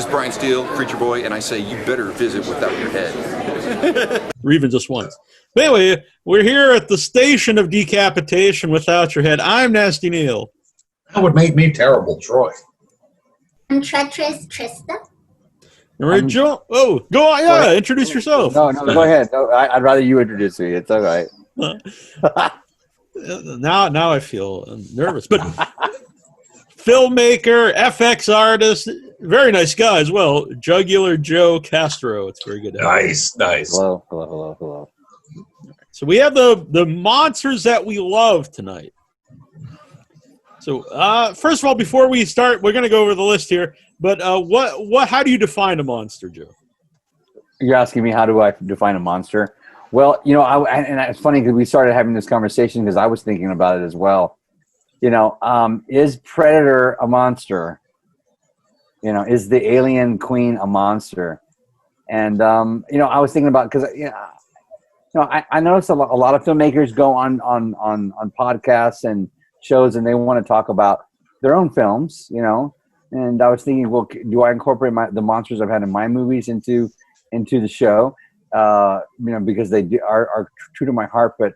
This is Brian Steele, Creature Boy, and I say you better visit without your head. Or even just once. But anyway, we're here at the station of decapitation without your head. I'm Nasty Neal. That would make me terrible, Troy. I'm Treacherous Trista. Joe. Oh, go on. Yeah, introduce yourself. No, go ahead. No, I'd rather you introduce me. It's all right. Now I feel nervous. But filmmaker, FX artist, very nice guy as well. Jugular Joe Castro. It's very good to have him. Nice. Hello. So we have the monsters that we love tonight. So first of all, before we start, we're going to go over the list here. But how do you define a monster, Joe? You're asking me how do I define a monster? Well, and it's funny because we started having this conversation because I was thinking about it as well. Is Predator a monster? Is the Alien Queen a monster? And I was thinking about because I noticed a lot of filmmakers go on podcasts and shows and they want to talk about their own films, And I was thinking, well, do I incorporate the monsters I've had in my movies into the show? Because they are true to my heart. But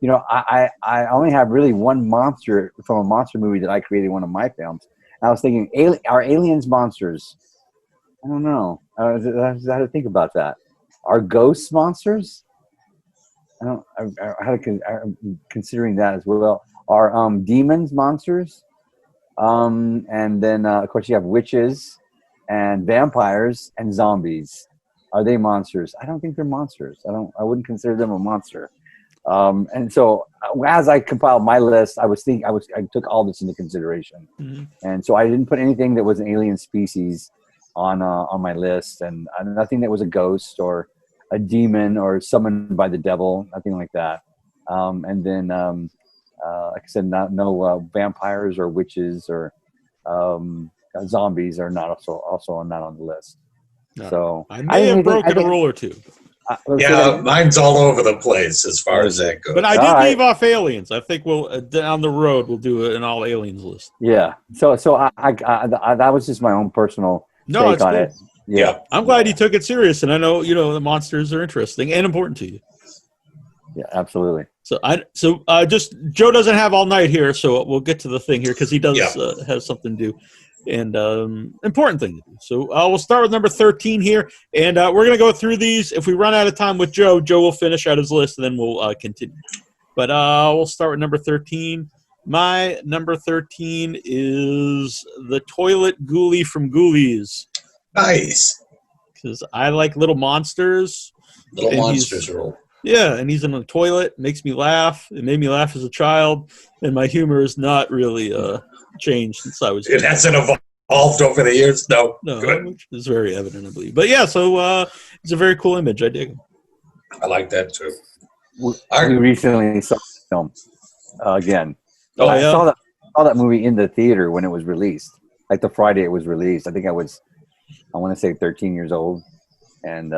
I only have really one monster from a monster movie that I created in one of my films. And I was thinking, are aliens monsters? I don't know. I had to think about that. Are ghosts monsters? I'm considering that as well. Are demons monsters? And then of course you have witches and vampires and zombies. Are they monsters? I don't think they're monsters. I wouldn't consider them a monster. And so as I compiled my list, I took all this into consideration. Mm-hmm. And so I didn't put anything that was an alien species on my list, and nothing that was a ghost or a demon or summoned by the devil, nothing like that. And then like I said, no vampires or witches or zombies are not also not on the list. No. So I may have broken a rule or two. Mine's all over the place as far as that goes. But I did leave off aliens. I think we'll down the road we'll do an all aliens list. Yeah. So I that was just my own personal take on it. Yeah. I'm glad you took it serious, and I know the monsters are interesting and important to you. Yeah, absolutely. So just Joe doesn't have all night here, so we'll get to the thing here because he does have something to do, and important thing to do. So we'll start with number 13 here, and we're gonna go through these. If we run out of time with Joe will finish out his list, and then we'll continue. But we'll start with number 13. My number 13 is the toilet ghoulie from Ghoulies. Nice. Because I like little monsters. Little monsters rule. Yeah, and he's in the toilet. Makes me laugh. It made me laugh as a child, and my humor has not really changed since I was. It hasn't evolved over the years. No, it's very evident, I believe. But yeah, so it's a very cool image. I dig him. I like that too. We recently saw the film again. Oh, I saw that movie in the theater when it was released, like the Friday it was released. I think I want to say 13 years old, and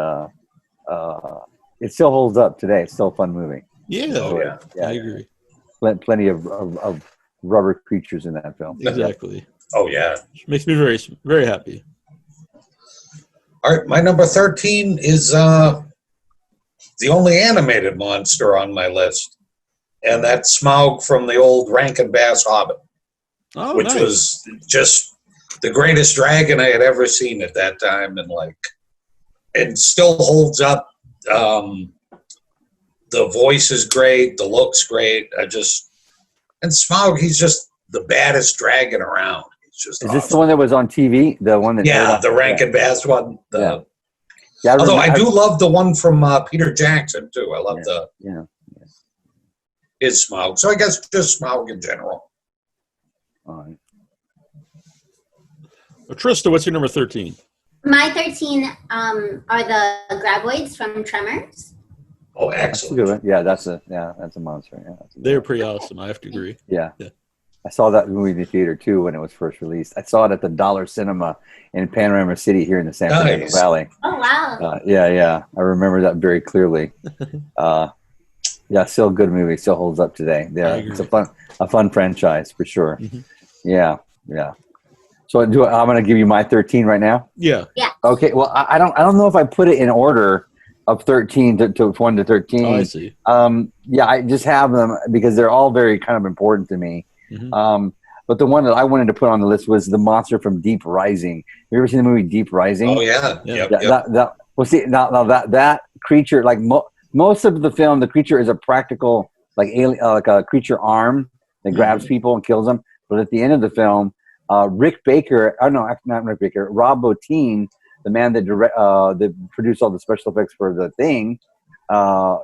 it still holds up today. It's still a fun movie. Yeah, I agree. Plenty of rubber creatures in that film. Exactly. Oh yeah, makes me very, very happy. All right, my number 13 is the only animated monster on my list, and that's Smaug from the old Rankin Bass Hobbit, which was just the greatest dragon I had ever seen at that time, and still holds up. The voice is great, the look's great. And Smaug, he's just the baddest dragon around. He's just awesome. This the one that was on TV? The one that the Rankin Bass one. Yeah, although I do love the one from Peter Jackson too. I love his Smaug. So I guess just Smaug in general. All right. Trista, what's your number 13? My 13 are the graboids from Tremors. Oh, excellent! That's a monster. Yeah, they're pretty awesome. I have to agree. Yeah. I saw that movie in the theater too when it was first released. I saw it at the Dollar Cinema in Panorama City here in the San Fernando Valley. Oh wow! I remember that very clearly. Still a good movie. Still holds up today. Yeah, it's a fun franchise for sure. Mm-hmm. Yeah. So I'm going to give you my 13 right now. Yeah. Okay. Well, I don't know if I put it in order of 13 to 1 to 13. Oh, I see. Yeah, I just have them because they're all very kind of important to me. Mm-hmm. But the one that I wanted to put on the list was the monster from Deep Rising. Have you ever seen the movie Deep Rising? Oh yeah. Yeah. Yep. Well, see, now that creature, like most of the film, the creature is a practical, like alien, like a creature arm that grabs people and kills them. But at the end of the film, Rick Baker, oh no, not Rick Baker, Rob Bottin, the man that that produced all the special effects for The Thing,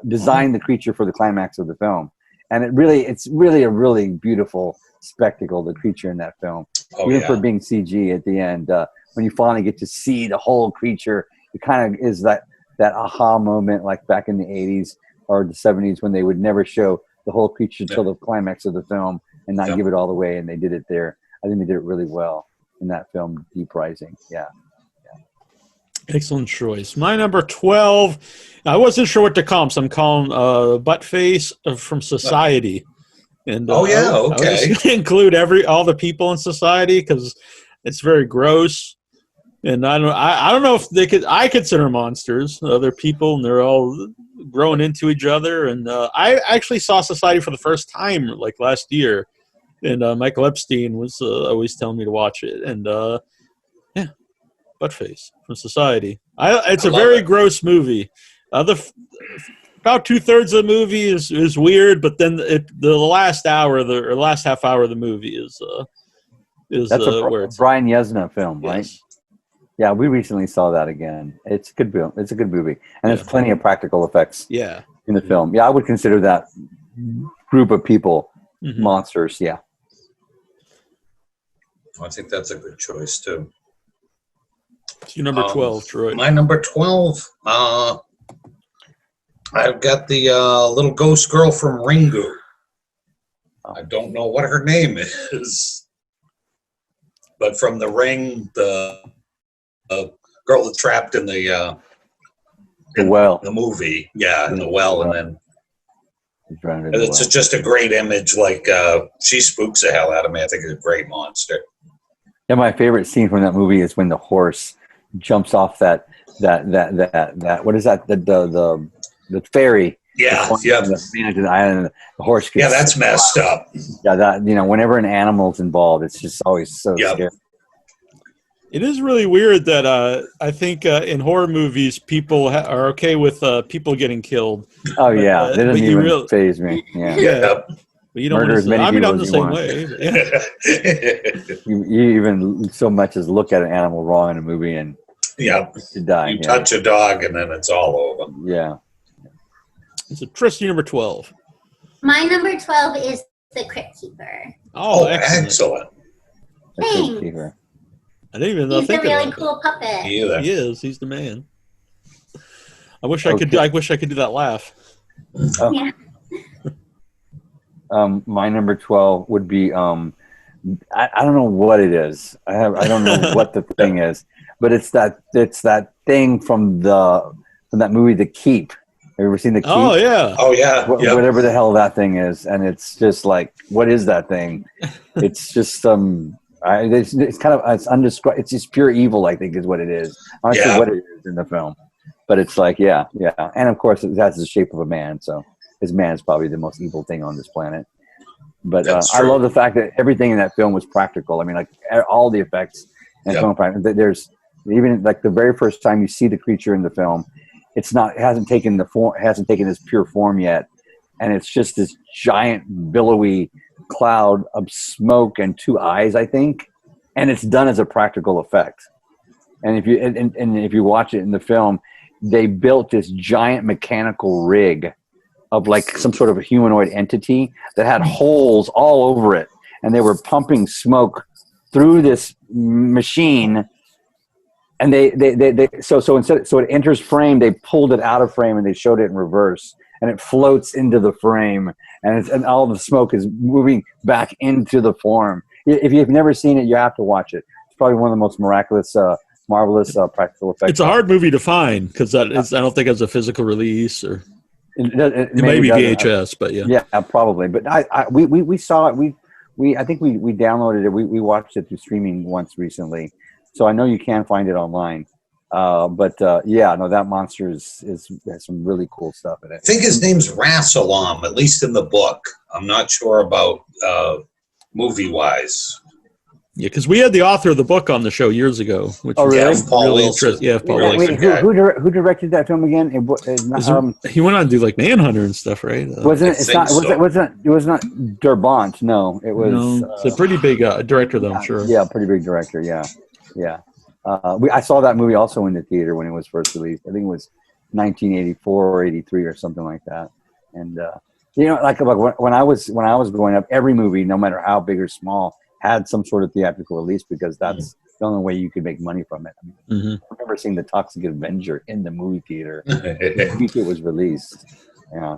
designed the creature for the climax of the film. And it's really a really beautiful spectacle, the creature in that film. Even for being CG at the end, when you finally get to see the whole creature, it kind of is that aha moment, like back in the 80s or the 70s when they would never show the whole creature until the climax of the film and not give it all away, and they did it there. I think they did it really well in that film, Deep Rising. Yeah. Excellent choice. My number 12, I wasn't sure what to call him, so I'm calling Buttface from Society. And okay. I was just going to include all the people in Society because it's very gross. And I don't know if I consider monsters other people, and they're all growing into each other. And I actually saw Society for the first time like last year, and Michael Epstein was always telling me to watch it. And Buttface from Society. It's a very gross movie. About 2/3 of the movie is weird, but then the last hour, or last half hour of the movie is that's a Brian Yesna film, right? Yes. Yeah, we recently saw that again. It's a good film. It's a good movie, and there's plenty of practical effects. Yeah. In the film, I would consider that group of people monsters. Yeah. I think that's a good choice too. It's your number 12, Troy. My number 12, I've got the little ghost girl from Ringu. I don't know what her name is, but from The Ring, the girl that's trapped in the well, the movie, in the well, and then it's well. just a great image. Like she spooks the hell out of me. I think it's a great monster. Yeah, my favorite scene from that movie is when the horse jumps off that what is that, the ferry? Yeah, the island, the horse gets that's messed up. Yeah, that whenever an animal's involved, it's just always so scary. It is really weird that I think in horror movies people are okay with people getting killed. Oh yeah, it doesn't even faze me. Yeah. But you don't want to. I'm the same way. You even so much as look at an animal wrong in a movie and to die. You touch a dog and then it's all over. Yeah. So Trista, number 12. My number 12 is the Crypt Keeper. Oh, excellent. Thanks. I didn't even know. He's a really cool puppet. He is. He's the man. I wish I could. I wish I could do that laugh. Oh. Yeah. My number 12 would be I don't know what it is. I don't know what the thing is, but it's that thing from that movie The Keep. Have you ever seen The Keep? Oh yeah. Oh yeah. Whatever the hell that thing is, and it's just like, what is that thing? It's just it's kind of it's undescribable. It's just pure evil, I think, is what it is. I'm not sure what it is in the film, but it's like and of course it has the shape of a man, so. His man is probably the most evil thing on this planet. But I love the fact that everything in that film was practical. I mean, like all the effects and film practical. There's even like the very first time you see the creature in the film, it hasn't taken its pure form yet, and it's just this giant billowy cloud of smoke and two eyes, I think, and it's done as a practical effect. And if you watch it in the film, they built this giant mechanical rig of like some sort of a humanoid entity that had holes all over it, and they were pumping smoke through this machine. And so it enters frame, they pulled it out of frame and they showed it in reverse, and it floats into the frame, and all the smoke is moving back into the form. If you've never seen it, you have to watch it. It's probably one of the most marvelous practical effects. It's a hard movie to find because I don't think it's a physical release or. It may be VHS, but yeah, probably. But we saw it. We I think we downloaded it. We watched it through streaming once recently, so I know you can find it online. That monster has some really cool stuff in it. I think his name's Rassalam, at least in the book. I'm not sure about movie-wise. Yeah, because we had the author of the book on the show years ago. Which Oh, really? was Paul really Wilson. interesting. Yeah, Paul Really Wilson. Wait, who directed that film again? He went on to do like Manhunter and stuff, right? It was not Durbant. No, it was. No, it's a pretty big director, though. I'm sure. Yeah, pretty big director. Yeah. I saw that movie also in the theater when it was first released. I think it was 1984 or 83 or something like that. And like when I was growing up, every movie, no matter how big or small, had some sort of theatrical release because that's the only way you could make money from it. I remember seeing the Toxic Avenger in the movie theater. It was released. Yeah.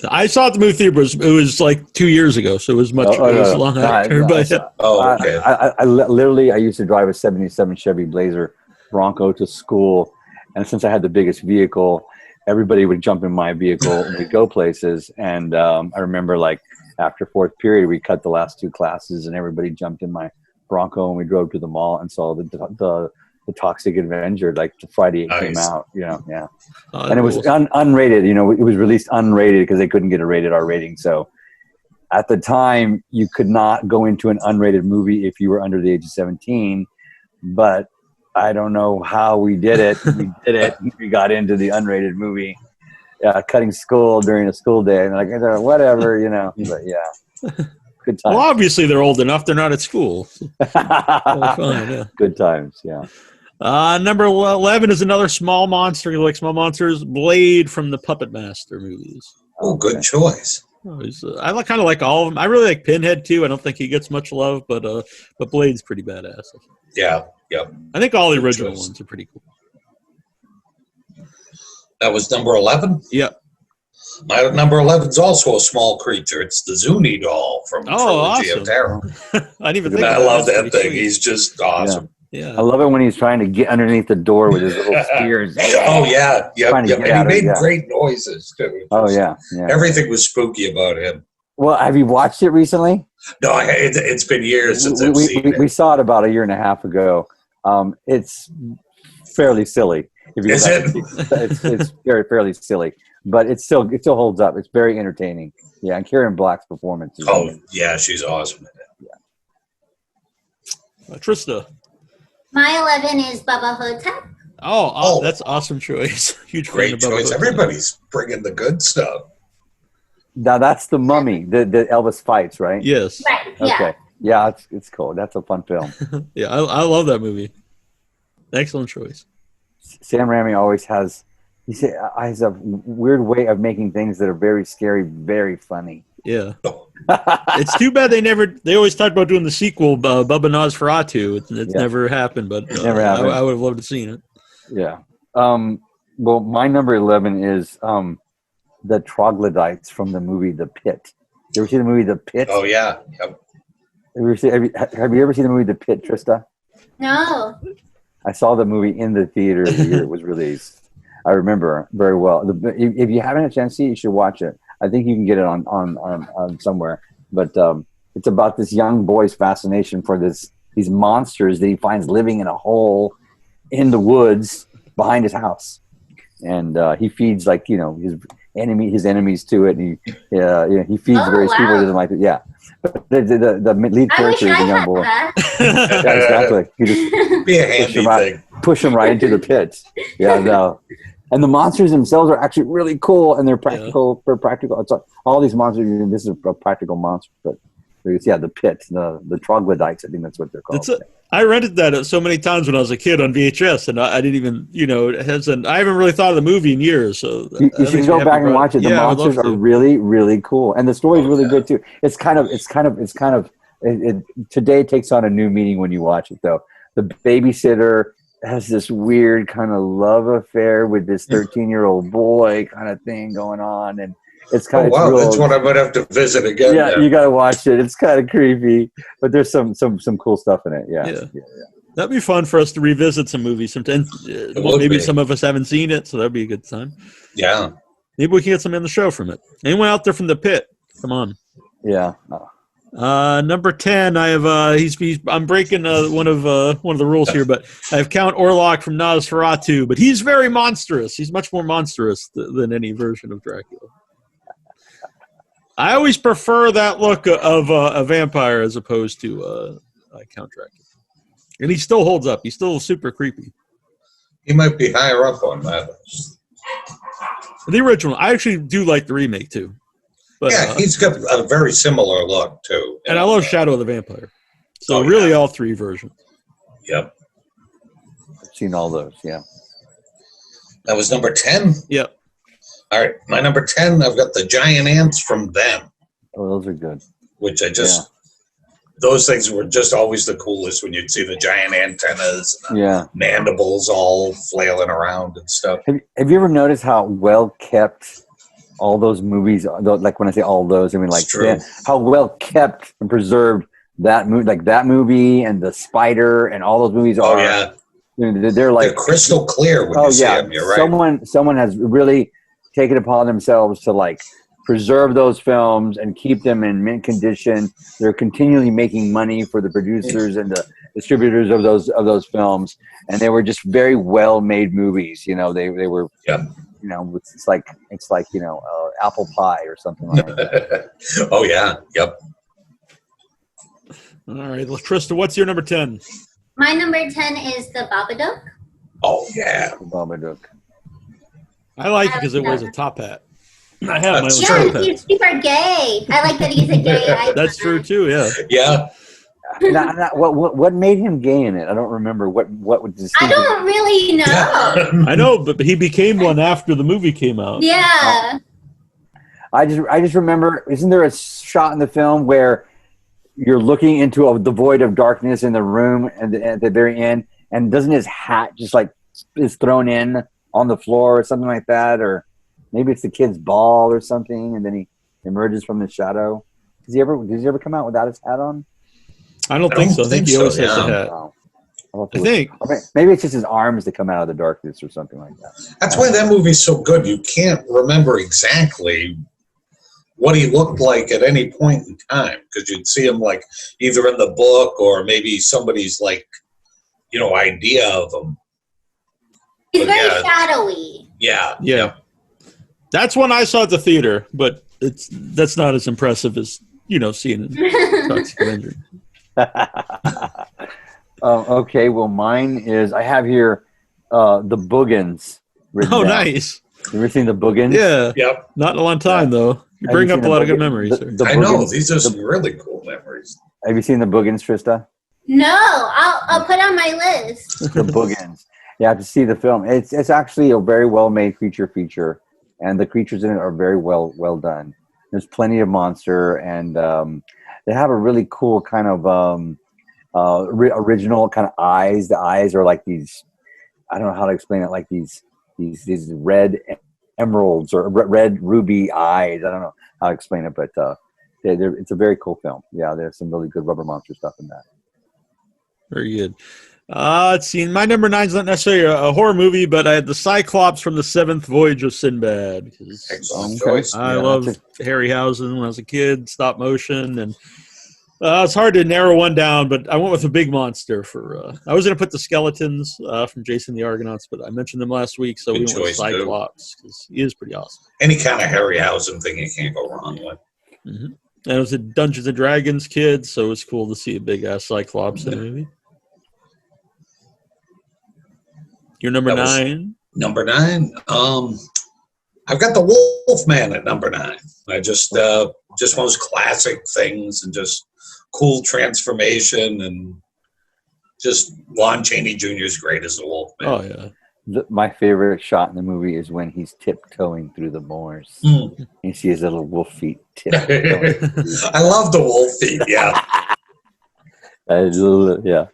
I saw it at the movie theater. It was like 2 years ago, so it was much long after. Okay. I literally used to drive a 77 Chevy Blazer Bronco to school, and since I had the biggest vehicle, everybody would jump in my vehicle and we'd go places. And I remember like after fourth period, we cut the last two classes, and everybody jumped in my Bronco, and we drove to the mall and saw the Toxic Avenger, like the Friday it came out, yeah. And it was unrated, it was released unrated because they couldn't get a rated R rating. So at the time, you could not go into an unrated movie if you were under the age of 17. But I don't know how we did it. We did it. We got into the unrated movie, cutting school during a school day, and like whatever, But yeah. Good times. Well, obviously they're old enough; they're not at school. Fine, yeah. Good times, yeah. Number 11 is another small monster. You like small monsters? Blade from the Puppet Master movies. Oh, good choice. I kind of like all of them. I really like Pinhead too. I don't think he gets much love, but Blade's pretty badass. Yeah, yep. I think all the original ones are pretty cool. That was number 11? Yep. My number 11 is also a small creature. It's the Zuni Doll from Trilogy of Terror. I didn't even think I love that thing. Sweet. He's just awesome. Yeah. I love it when he's trying to get underneath the door with his little spears. Oh, yeah. And he made yeah. great noises, too. Oh, yeah. Everything was spooky about him. Well, have you watched it recently? No, it's been years since I've seen it. We saw it about a year and a half ago. It's fairly silly. Is it? It's fairly silly, but it still holds up. It's very entertaining. Yeah, and Karen Black's performance. Yeah, she's awesome in it. Yeah. Trista. My 11 is Bubba Hotep. Oh, that's awesome choice. Huge great choice. Everybody's bringing the good stuff. Now that's the Mummy that Elvis fights, right? Yes. Right. Yeah. Okay. Yeah, it's cool. That's a fun film. Yeah, I love that movie. Excellent choice. Sam Raimi always has a weird way of making things that are very scary, very funny. Yeah. It's too bad they always talked about doing the sequel, Bubba Nosferatu. It's never happened, but never happened. I would have loved to seen it. Yeah. Well, my number 11 is the troglodytes from the movie The Pit. You ever see the movie The Pit? Oh, yeah. Yep. Have you ever seen the movie The Pit, Trista? No. I saw the movie in the theater the year it was released. I remember very well. If you haven't had a chance to see it, you should watch it. I think you can get it on somewhere. But it's about this young boy's fascination for these monsters that he finds living in a hole in the woods behind his house, and he feeds his enemies to it. And he feeds various people that doesn't like it. Yeah. But the lead character is a young boy. Yeah, exactly. You just be a handy thing. Push him right into the pit. Yeah, no. And the monsters themselves are actually really cool, and they're practical. They're practical. It's all these monsters. This is a practical monster, but the pit, the troglodytes. I think that's what they're called. I rented that so many times when I was a kid on VHS, and I didn't even, I haven't really thought of the movie in years. So you should go back and watch it. The monsters are really, really cool, and the story is really good too. It's kind of. Today takes on a new meaning when you watch it, though. The babysitter has this weird kind of love affair with this 13-year-old boy kind of thing going on, and it's kind of that's one I might have to visit again. Yeah, you got to watch it. It's kind of creepy, but there's some cool stuff in it. Yeah. That'd be fun for us to revisit some movies sometime. Maybe some of us haven't seen it, so that'd be a good time. Yeah. Maybe we can get some in the show from it. Anyone out there from The Pit? Come on. Yeah. Number 10, I have I'm breaking one of the rules here, but I have Count Orlok from Nosferatu, but he's very monstrous. He's much more monstrous than any version of Dracula. I always prefer that look of a vampire as opposed to Count Dracula. And he still holds up. He's still super creepy. He might be higher up on that list. The original, I actually do like the remake too. But, yeah, he's got a very similar look too. And I love Shadow of the Vampire. So really all three versions. Yep. I've seen all those, yeah. That was number 10? Yep. All right, my number 10, I've got the giant ants from Them. Oh, those are good. Which those things were just always the coolest when you'd see the giant antennas, and mandibles all flailing around and stuff. Have you ever noticed how well kept all those movies, like when I say all those, I mean like how well kept and preserved that movie and the Spider and all those movies are. Yeah. They're like crystal clear when you see them. You're right. Someone has really taken it upon themselves to like preserve those films and keep them in mint condition. They're continually making money for the producers and the distributors of those films, and they were just very well made movies. They were. Yeah. It's like apple pie or something like that. Oh yeah, yep. All right, Trista, what's your number 10? My number 10 is the Babadook. Oh yeah, Babadook. I like it because it wears a top hat. I have my own Yeah, top hat. he's super gay. I like that he's a gay icon. That's true too. Yeah. Yeah. What made him gay in it? I don't remember. What was this? I don't really know. I know, but he became one after the movie came out. Yeah. I just remember. Isn't there a shot in the film where you're looking into the void of darkness in the room, and at the very end, and doesn't his hat just like is thrown in on the floor or something like that, or maybe it's the kid's ball or something, and then he emerges from the shadow. Does he ever come out without his hat on? I don't think so. I think he always has a hat. I think. Maybe it's just his arms that come out of the darkness or something like that. That's why that movie's so good. You can't remember exactly what he looked like at any point in time, because you'd see him like either in the book or maybe somebody's like, idea of him. He's very shadowy. Yeah. That's one I saw at the theater, but that's not as impressive as seeing it. Toxic Avenger. Okay, well, mine is, I have here the Boogans. Oh, down. Nice. You ever seen the Boogans? Yeah. Yep. Not in a long time, though. You bring up a lot of good memories. I know. These are some really cool memories. Have you seen the Boogans, Trista? No. I'll put on my list. The Boogans. You have to see the film. It's actually a very well-made creature feature, and the creatures in it are very well done. There's plenty of monster, and they have a really cool kind of original kind of eyes. The eyes are like these, I don't know how to explain it, like these red emeralds or red ruby eyes. I don't know how to explain it, but it's a very cool film. Yeah, there's some really good rubber monster stuff in that. Very good. Let's see. My number 9 is not necessarily a horror movie, but I had the Cyclops from the Seventh Voyage of Sinbad. Excellent choice. I love Harryhausen when I was a kid, stop motion, and it's hard to narrow one down, but I went with a big monster for. I was going to put the skeletons from Jason the Argonauts, but I mentioned them last week, so we went with Cyclops because he is pretty awesome. Any kind of Harryhausen thing you can't go wrong with. Mm-hmm. And I was a Dungeons and Dragons kid, so it was cool to see a big ass Cyclops in the movie. Your number 9? Number 9. I've got the Wolfman at number 9. I just one of those classic things, and just cool transformation, and just Lon Chaney Jr. is great as the Wolfman. Oh yeah. My favorite shot in the movie is when he's tiptoeing through the moors. You see his little wolf feet tiptoeing. I love the wolf feet. Yeah. Yeah.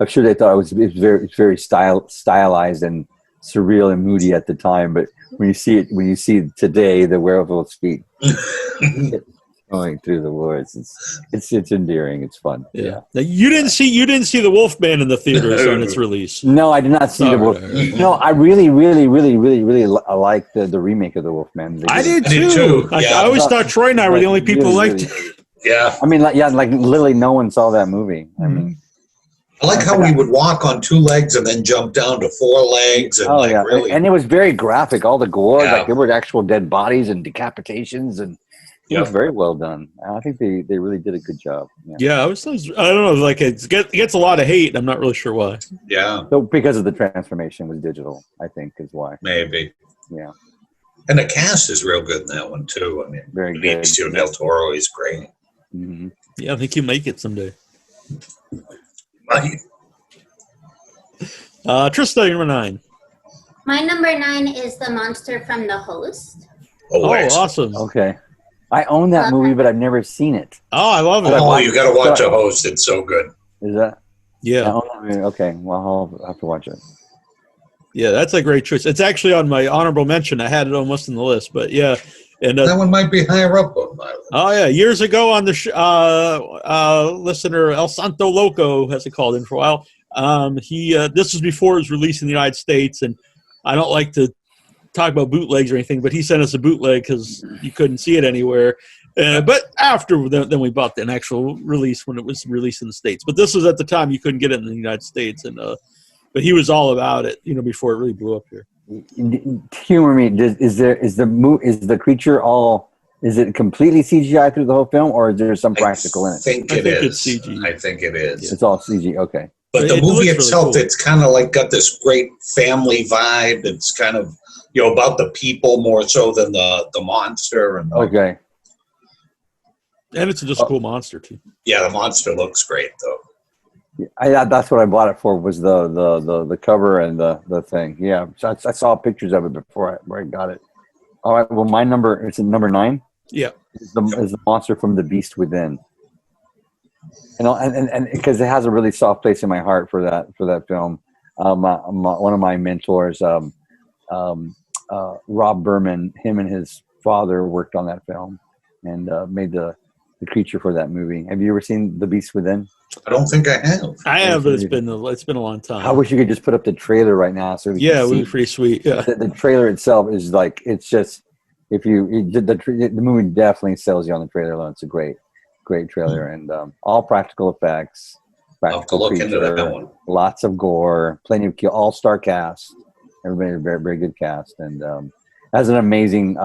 I'm sure they thought it was very stylized and surreal and moody at the time, but when you see today the werewolf's feet going through the woods, it's endearing. It's fun. Yeah. Now, you didn't see the Wolfman in the theaters on its release. No, I did not see the Wolfman. Right. No, I really like the remake of the Wolfman. I did too. I always thought Troy and I were the only people who liked it. Yeah. I mean, like literally no one saw that movie. I mean, I like how he would walk on 2 legs and then jump down to 4 legs. And really, and it was very graphic. All the gore, Yeah. like there were actual dead bodies and decapitations, and it was very well done. I think they really did a good job. Yeah, I don't know, like it gets a lot of hate. I'm not really sure why. Yeah. So because of the transformation was digital, I think is why. Maybe. Yeah. And the cast is real good in that one, too. I mean, Very good. Benicio del Toro is great. Mm-hmm. Yeah, I think he'll make it someday. Right. Trista, number 9. My number 9 is the monster from The Host. Oh, excellent. Awesome. Okay. I own that movie, but I've never seen it. Oh, I love it. Oh, you got to watch A Host. It's so good. Is that? Yeah. I own that movie. Okay. Well, I'll have to watch it. Yeah, that's a great choice. It's actually on my honorable mention. I had it almost in the list, but yeah. And that one might be higher up on my list. Oh yeah, years ago on the listener El Santo Loco, as he called in for a while. This was before it was released in the United States, and I don't like to talk about bootlegs or anything, but he sent us a bootleg because you couldn't see it anywhere. But after then we bought an actual release when it was released in the States. But this was at the time you couldn't get it in the United States, and but he was all about it, before it really blew up here. Humor me. Is the creature is it completely CGI through the whole film, or is there some practical in it? I think it's CG. I think it is. It's all CG. Okay. But the movie itself, really cool. It's kind of like got this great family vibe. It's kind of about the people more so than the monster. And okay. And it's just a cool monster too. Yeah, the monster looks great though. That's what I bought it for, was the cover and the thing. Yeah, so I saw pictures of it before I got it. All right. Well, my number is number 9. Yeah, is the monster from The Beast Within. And because it has a really soft place in my heart for that film. One of my mentors, Rob Berman, him and his father worked on that film and made the creature for that movie. Have you ever seen The Beast Within? I don't think I have. I have, but it's been a long time. I wish you could just put up the trailer right now, so we yeah, can it would see. be pretty sweet. Yeah, The trailer itself is like, it's just, the movie definitely sells you on the trailer alone. It's a great trailer, and all practical effects, I'll have to look into that one. Lots of gore, plenty of all-star cast. Everybody, very, very good cast, and has an amazing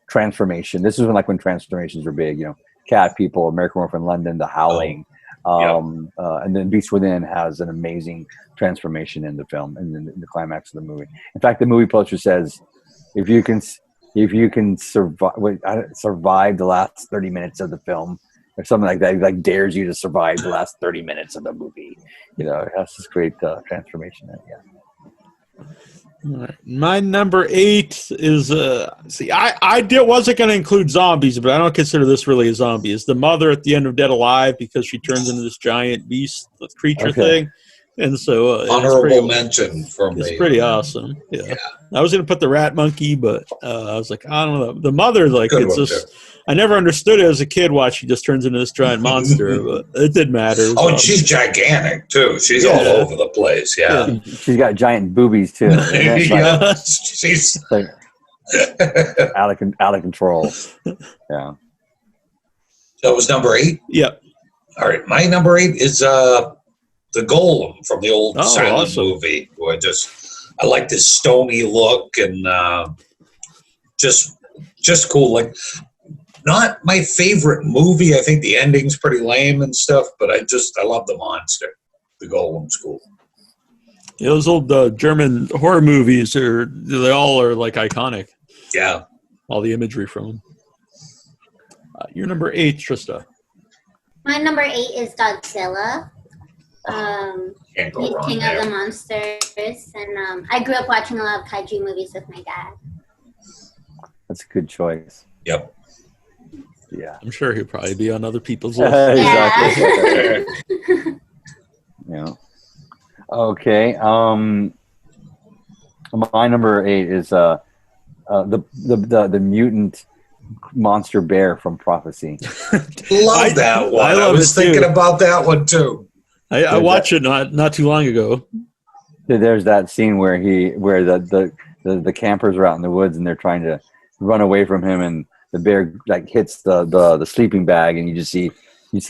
transformation. This is when transformations were big. Cat People, American Werewolf in London, The Howling, and then Beast Within has an amazing transformation in the film and in the climax of the movie. In fact, the movie poster says, "If you can survive the last 30 minutes of the film," or something like that, he dares you to survive the last 30 minutes of the movie. It has this great transformation in it. Yeah. All right. My number 8 is I wasn't going to include zombies, but I don't consider this really a zombie. It's the mother at the end of Dead Alive, because she turns into this giant beast creature thing, and so honorable mention from me. It's pretty awesome. Yeah. I was going to put the rat monkey, but I was like, I don't know. The mother, it's just. Too. I never understood it as a kid why she just turns into this giant monster, but it didn't matter. And she's gigantic too. She's all over the place. Yeah. She's got giant boobies too. She's out of control. Yeah. That was number 8. Yep. All right, my number 8 is the Golem from the old silent movie. Where I like this stony look and just cool. Not my favorite movie. I think the ending's pretty lame and stuff, but I love the monster. The Golem's cool. Yeah, those old German horror movies they all are iconic. Yeah. All the imagery from them. You're number 8, Trista. My number 8 is Godzilla. Can't go He's wrong king there. of the monsters, and I grew up watching a lot of kaiju movies with my dad. That's a good choice. Yep. Yeah. I'm sure he'll probably be on other people's lists. Exactly. Yeah. Okay. My number 8 is the mutant monster bear from Prophecy. Love that one. I was thinking about that one too. I watched it not too long ago. There's that scene where the campers are out in the woods and they're trying to run away from him, and the bear like hits the sleeping bag, and you see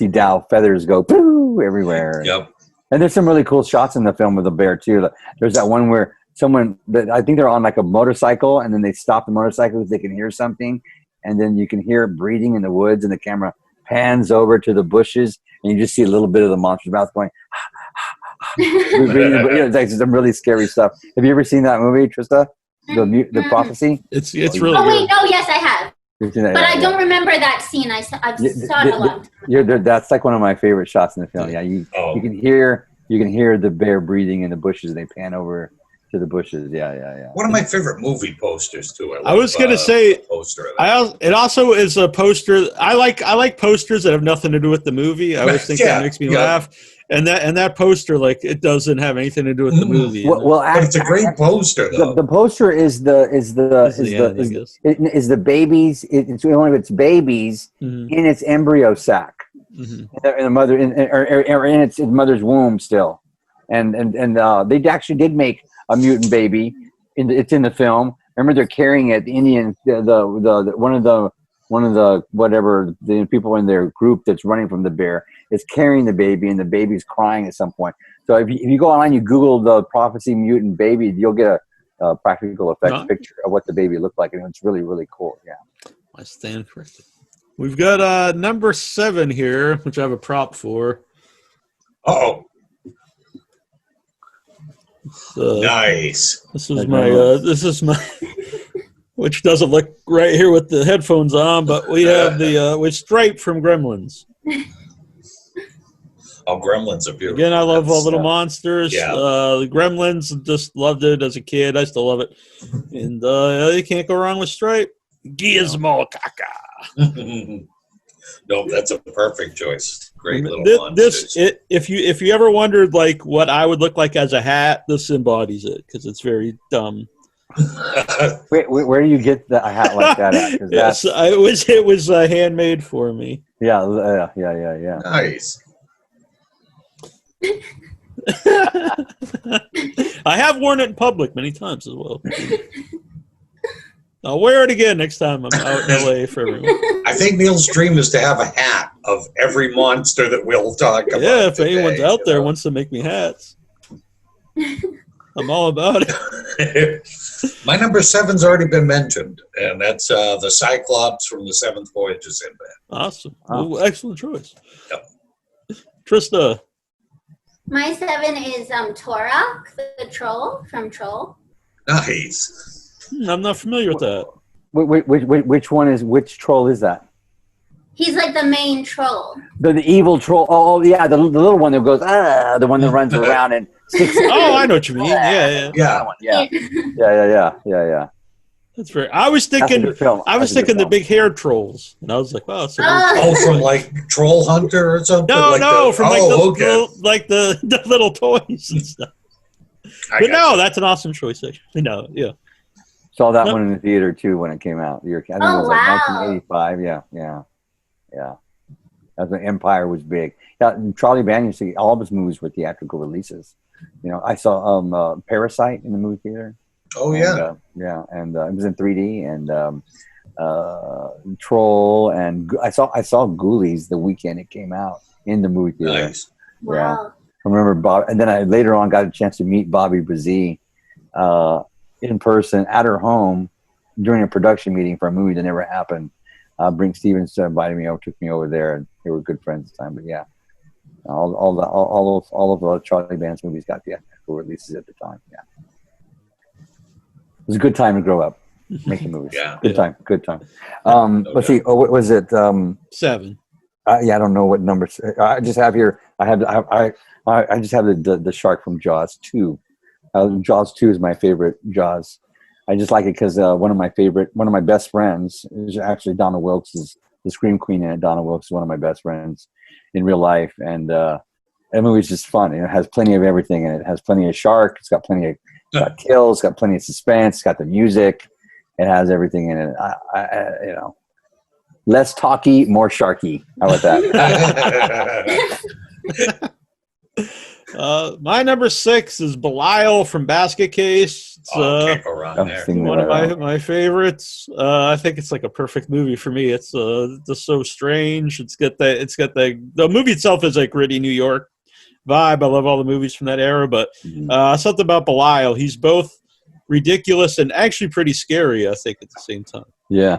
Dow feathers go poo everywhere. Yep. And there's some really cool shots in the film with the bear too. There's that one where I think they're on like a motorcycle, and then they stop the motorcycle because they can hear something, and then you can hear it breathing in the woods, and the camera pans over to the bushes, and you just see a little bit of the monster's mouth going. It's like some really scary stuff. Have you ever seen that movie, Trista? The Prophecy? It's really Oh, wait, good. no, yes, I have. But I don't remember that scene. I've saw it a lot. That's like one of my favorite shots in the film. Yeah, you can hear the bear breathing in the bushes, and they pan over to the bushes. Yeah. One of my favorite movie posters too. I was gonna say poster of that. it also is a poster. I like posters that have nothing to do with the movie. I always think that makes me laugh. And that poster, like, it doesn't have anything to do with the movie. Well, but it's a great poster, though. The poster is the babies. It's one of its babies in its embryo sac, in the mother or in its mother's womb still, and they actually did make a mutant baby. It's in the film. Remember, they're carrying it. The Indian, one of the whatever the people in their group that's running from the bear is carrying the baby, and the baby's crying at some point. So if you go online, you Google the Prophecy mutant baby, you'll get a practical effects picture of what the baby looked like, and it's really, really cool. Yeah, I stand corrected. We've got number 7 here, which I have a prop for. Nice. This is my which doesn't look right here with the headphones on, but we have with Stripe from Gremlins. Gremlins are beautiful. Again, I love all little monsters. Yeah. The Gremlins, just loved it as a kid. I still love it. And you can't go wrong with Stripe. Gizmo caca. No, that's a perfect choice. Great little monsters. If you ever wondered like what I would look like as a hat, this embodies it because it's very dumb. Wait, where do you get a hat like that at? Yes, it was handmade for me. Yeah. Nice. I have worn it in public many times as well. I'll wear it again next time I'm out in LA for everyone. I think Neal's dream is to have a hat of every monster that we'll talk about. Yeah, if anyone's out there wants to make me hats, I'm all about it. My number 7's already been mentioned, and that's the Cyclops from the Seventh Voyage is in bed. Awesome. Well, excellent choice. Yep. Trista. My 7 is Torok, the troll from Troll. Nice. I'm not familiar with that. Which troll is that? He's like the main troll. The evil troll. Oh yeah, the little one that goes the one that runs around and sticks. Oh, I know what you mean. Yeah. That's very. I was thinking the big hair trolls, and I was like, wow. From like Troll Hunter or something. From the little toys and stuff. But no, that's an awesome choice. Actually, no, yeah. Saw that one in the theater too when it came out. I think it was like 1985. Yeah. That's when Empire was big. Yeah, Charlie Band used to get all of his movies were theatrical releases. You know, I saw Parasite in the movie theater. Oh yeah. And it was in 3D and Troll and I saw Ghoulies the weekend it came out in the movie theater. Nice. Wow. Yeah. I remember Bob, and then I later on got a chance to meet Bobby Brzee in person at her home during a production meeting for a movie that never happened. Brink Stevens invited me over, took me over there, and they were good friends at the time. But yeah, all of Charlie Band's movies got theatrical releases at the time. Yeah, it was a good time to grow up, making movies. Good time. Let's see. Oh, what was it? 7. I don't know what numbers. I just have here. I just have the shark from Jaws 2. Jaws 2 is my favorite Jaws. I just like it because one of my best friends is actually Donna Wilkes, is the Scream Queen in it. Donna Wilkes is one of my best friends in real life, and that movie's just fun. It has plenty of everything, and it has plenty of shark. It's got got kills. It's got plenty of suspense. It's got the music. It has everything in it. I less talky, more sharky. How about that? My number 6 is Belial from Basket Case. It's Can't go wrong there. one of my favorites. I think it's like a perfect movie for me. It's just so strange. The movie itself is like gritty New York vibe. I love all the movies from that era, but something about Belial. He's both ridiculous and actually pretty scary, I think, at the same time. Yeah.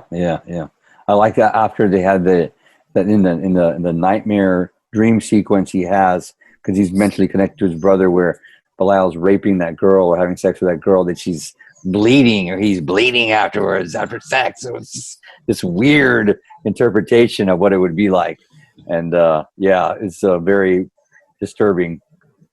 I like that after they had that in the nightmare dream sequence he has, because he's mentally connected to his brother, where Belial's raping that girl or having sex with that girl, that she's bleeding or he's bleeding afterwards after sex. So it's just this weird interpretation of what it would be like. And it's a very disturbing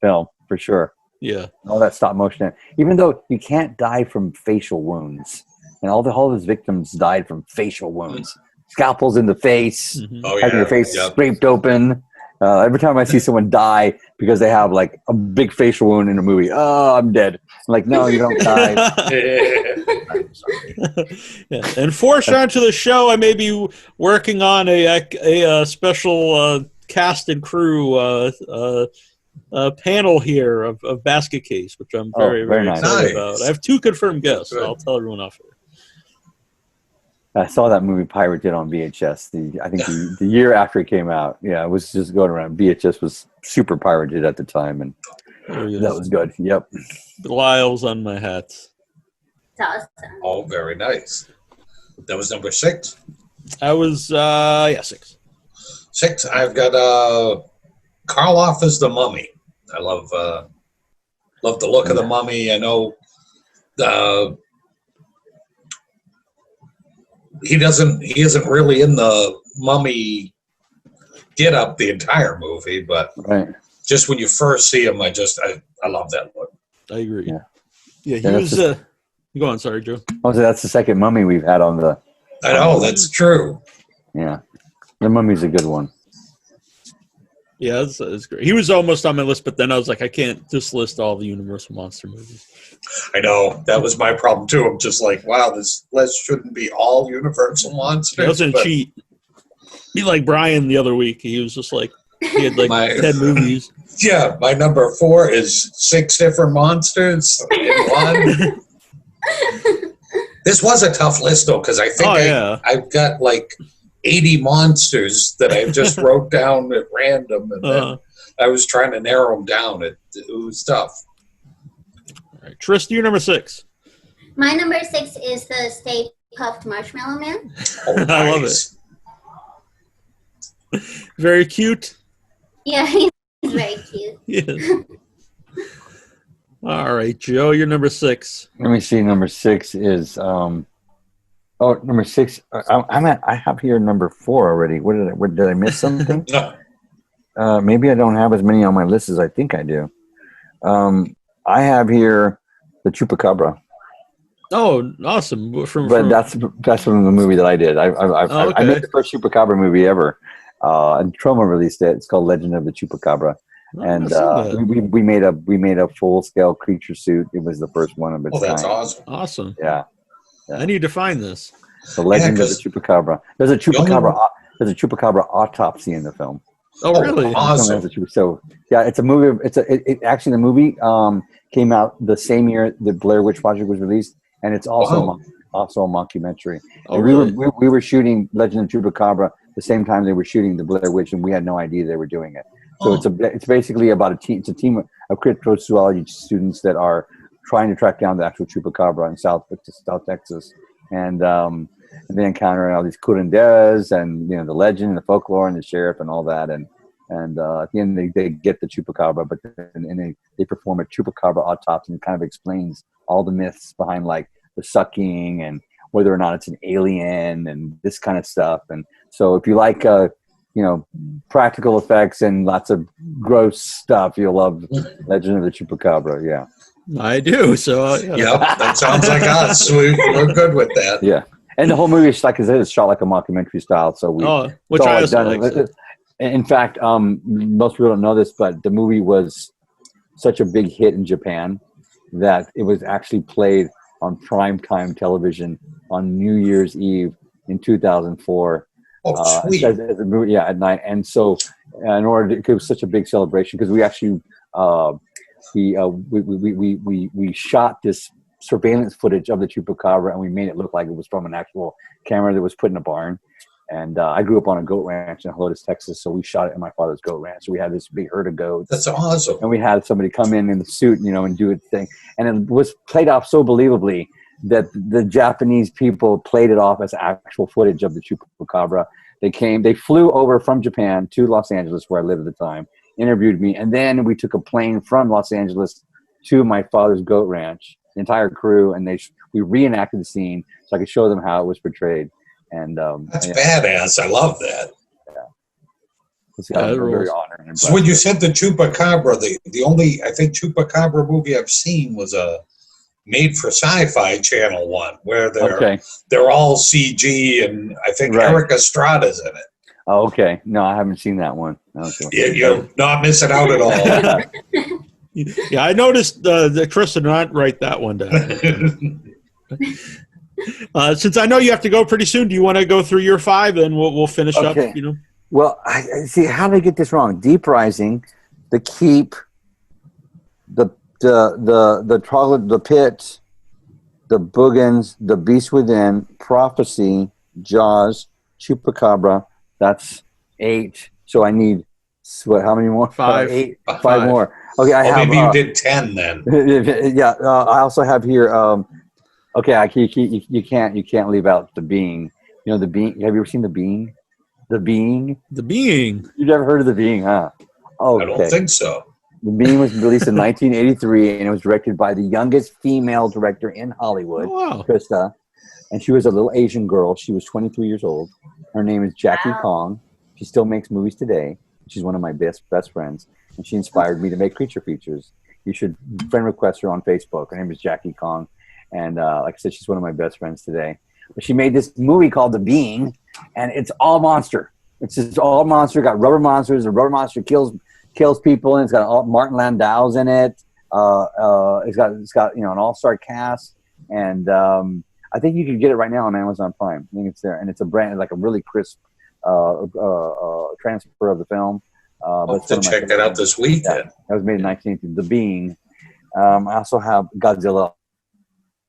film for sure. Yeah. All that stop motion. Even though you can't die from facial wounds. And all of his victims died from facial wounds. Scalpels in the face, having your face scraped open. Every time I see someone die because they have like a big facial wound in a movie, I'm dead. I'm like, no, you don't die. Yeah. And foreshadowing to the show, I may be working on a special cast and crew panel here of Basket Case, which I'm very nice. excited about. I have 2 confirmed guests. So I'll tell everyone off here. I saw that movie pirated on VHS. I think the year after it came out. Yeah, it was just going around. VHS was super pirated at the time, and that was good. Yep. Belial's on my hat. That's awesome. Oh, very nice. That was number 6. I was 6. 6. I've got Karloff as the Mummy. I love the look of the Mummy. I know he isn't really in the Mummy get up the entire movie, but just when you first see him, I love that look. I agree. Yeah, he was. Go on, sorry, Joe. That's the second Mummy we've had on the. I know, that's true. Yeah, the Mummy's a good one. Yeah, it's great. He was almost on my list, but then I was like, I can't just list all the Universal Monster movies. I know. That was my problem, too. I'm just like, wow, this list shouldn't be all Universal Monsters. He doesn't cheat. Be like Brian the other week. He was just like, he had like 10 movies. Yeah, my number 4 is 6 different monsters in one. This was a tough list, though, because I think I've got like 80 monsters that I just wrote down at random, and then I was trying to narrow them down. It was tough. All right, Trista, you're number 6. My number 6 is the Stay Puft Marshmallow Man. Oh, nice. I love it. Very cute. Yeah, he's very cute. Yeah. All right, Joe, you're number 6. Let me see. Number 6 is number 6. I have here number 4 already. What did I miss something? No. Maybe I don't have as many on my list as I think I do. I have here the Chupacabra. Oh, awesome! That's from the movie that I did. I made the first Chupacabra movie ever. And Troma released it. It's called Legend of the Chupacabra. And we made a full scale creature suit. It was the first one of its kind. That's awesome. Awesome. Yeah. I need to find this. The Legend of the Chupacabra. There's a Chupacabra autopsy in the film. Oh, really? Awesome. So yeah, it's a movie. Actually the movie came out the same year the Blair Witch Project was released, and it's also a mockumentary. Oh, and really? we were shooting Legend of Chupacabra the same time they were shooting the Blair Witch, and we had no idea they were doing it. So it's basically about a team. It's a team of critical zoology students that are trying to track down the actual Chupacabra in South Texas, and they encounter all these curanderas and the legend and the folklore and the sheriff and all that, and at the end they get the Chupacabra, but then they perform a Chupacabra autopsy and kind of explains all the myths behind like the sucking and whether or not it's an alien and this kind of stuff. And so if you like practical effects and lots of gross stuff, you'll love Legend of the Chupacabra. Yeah, I do. So Yep, that sounds like us. We're good with that. Yeah, and the whole movie is like I said, it's shot like a mockumentary style. So which I also like. In fact, most people don't know this, but the movie was such a big hit in Japan that it was actually played on primetime television on New Year's Eve in 2004. Oh, sweet. As a movie, at night. And so, it was such a big celebration because we actually We shot this surveillance footage of the Chupacabra, and we made it look like it was from an actual camera that was put in a barn. And I grew up on a goat ranch in Helotes, Texas, so we shot it in my father's goat ranch. So we had this big herd of goats. That's awesome. And we had somebody come in the suit, and do its thing. And it was played off so believably that the Japanese people played it off as actual footage of the Chupacabra. They flew over from Japan to Los Angeles, where I lived at the time, interviewed me, and then we took a plane from Los Angeles to my father's goat ranch, the entire crew, and we reenacted the scene so I could show them how it was portrayed. And that's badass. I love that. I'm very honored. And so when you said the Chupacabra, the only, I think, Chupacabra movie I've seen was a made for Sci-Fi Channel one, where they're all CG, and I think Eric Estrada's in it. Oh, okay. No, I haven't seen that one. You're not missing out at all. Yeah, I noticed that Chris did not write that one down. Since I know you have to go pretty soon, do you want to go through your 5 and we'll finish up? Well, I see. How did I get this wrong? Deep Rising, The Keep, the Troglodyte, The Pit, The Boogans, The Beast Within, Prophecy, Jaws, Chupacabra. That's 8. So I need how many more? 5. 8. 5 more. Okay, I have. Maybe you did 10 then. Yeah, I also have here. Okay, you can't leave out The Being. The Being. Have you ever seen The Being? The Being. The Being. You've never heard of The Being, huh? Okay. I don't think so. The Being was released in 1983, and it was directed by the youngest female director in Hollywood, Trista. And she was a little Asian girl. She was 23 years old. Her name is Jackie Kong. She still makes movies today. She's one of my best friends, and she inspired me to make creature features. You should friend request her on Facebook. Her name is Jackie Kong. And like I said, she's one of my best friends today. But she made this movie called The Being, and it's all monster. It's just all monster. Got rubber monsters. The rubber monster kills people, and it's got all Martin Landau's in it. It's got an all-star cast, and I think you can get it right now on Amazon Prime. I think it's there, and it's a brand like a really crisp transfer of the film. I'll have to check that out this weekend. That was made in 1980. The Being. I also have Godzilla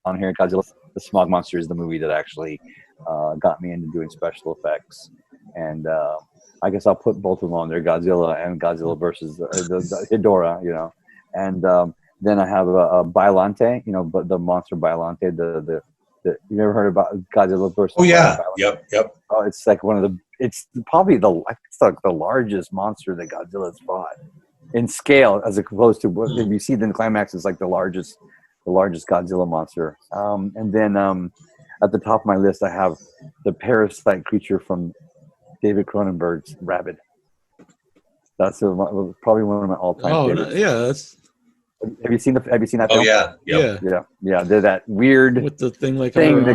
on here. Godzilla, the Smog Monster, is the movie that actually got me into doing special effects, and I guess I'll put both of them on there, Godzilla and Godzilla versus the Hedorah, and then I have a Biollante, but the monster Biollante, the you never heard about Godzilla versus? Oh yeah, Biollante? Yep. Oh, it's like it's probably the largest monster that Godzilla's fought in scale, as opposed to what you see in the climax is like the largest Godzilla monster. And then at the top of my list, I have the Parasite Creature from David Cronenberg's Rabid. That's probably one of my all-time favorites. Yeah, Have you seen that film? Oh yeah, yeah. They're that weird with the thing that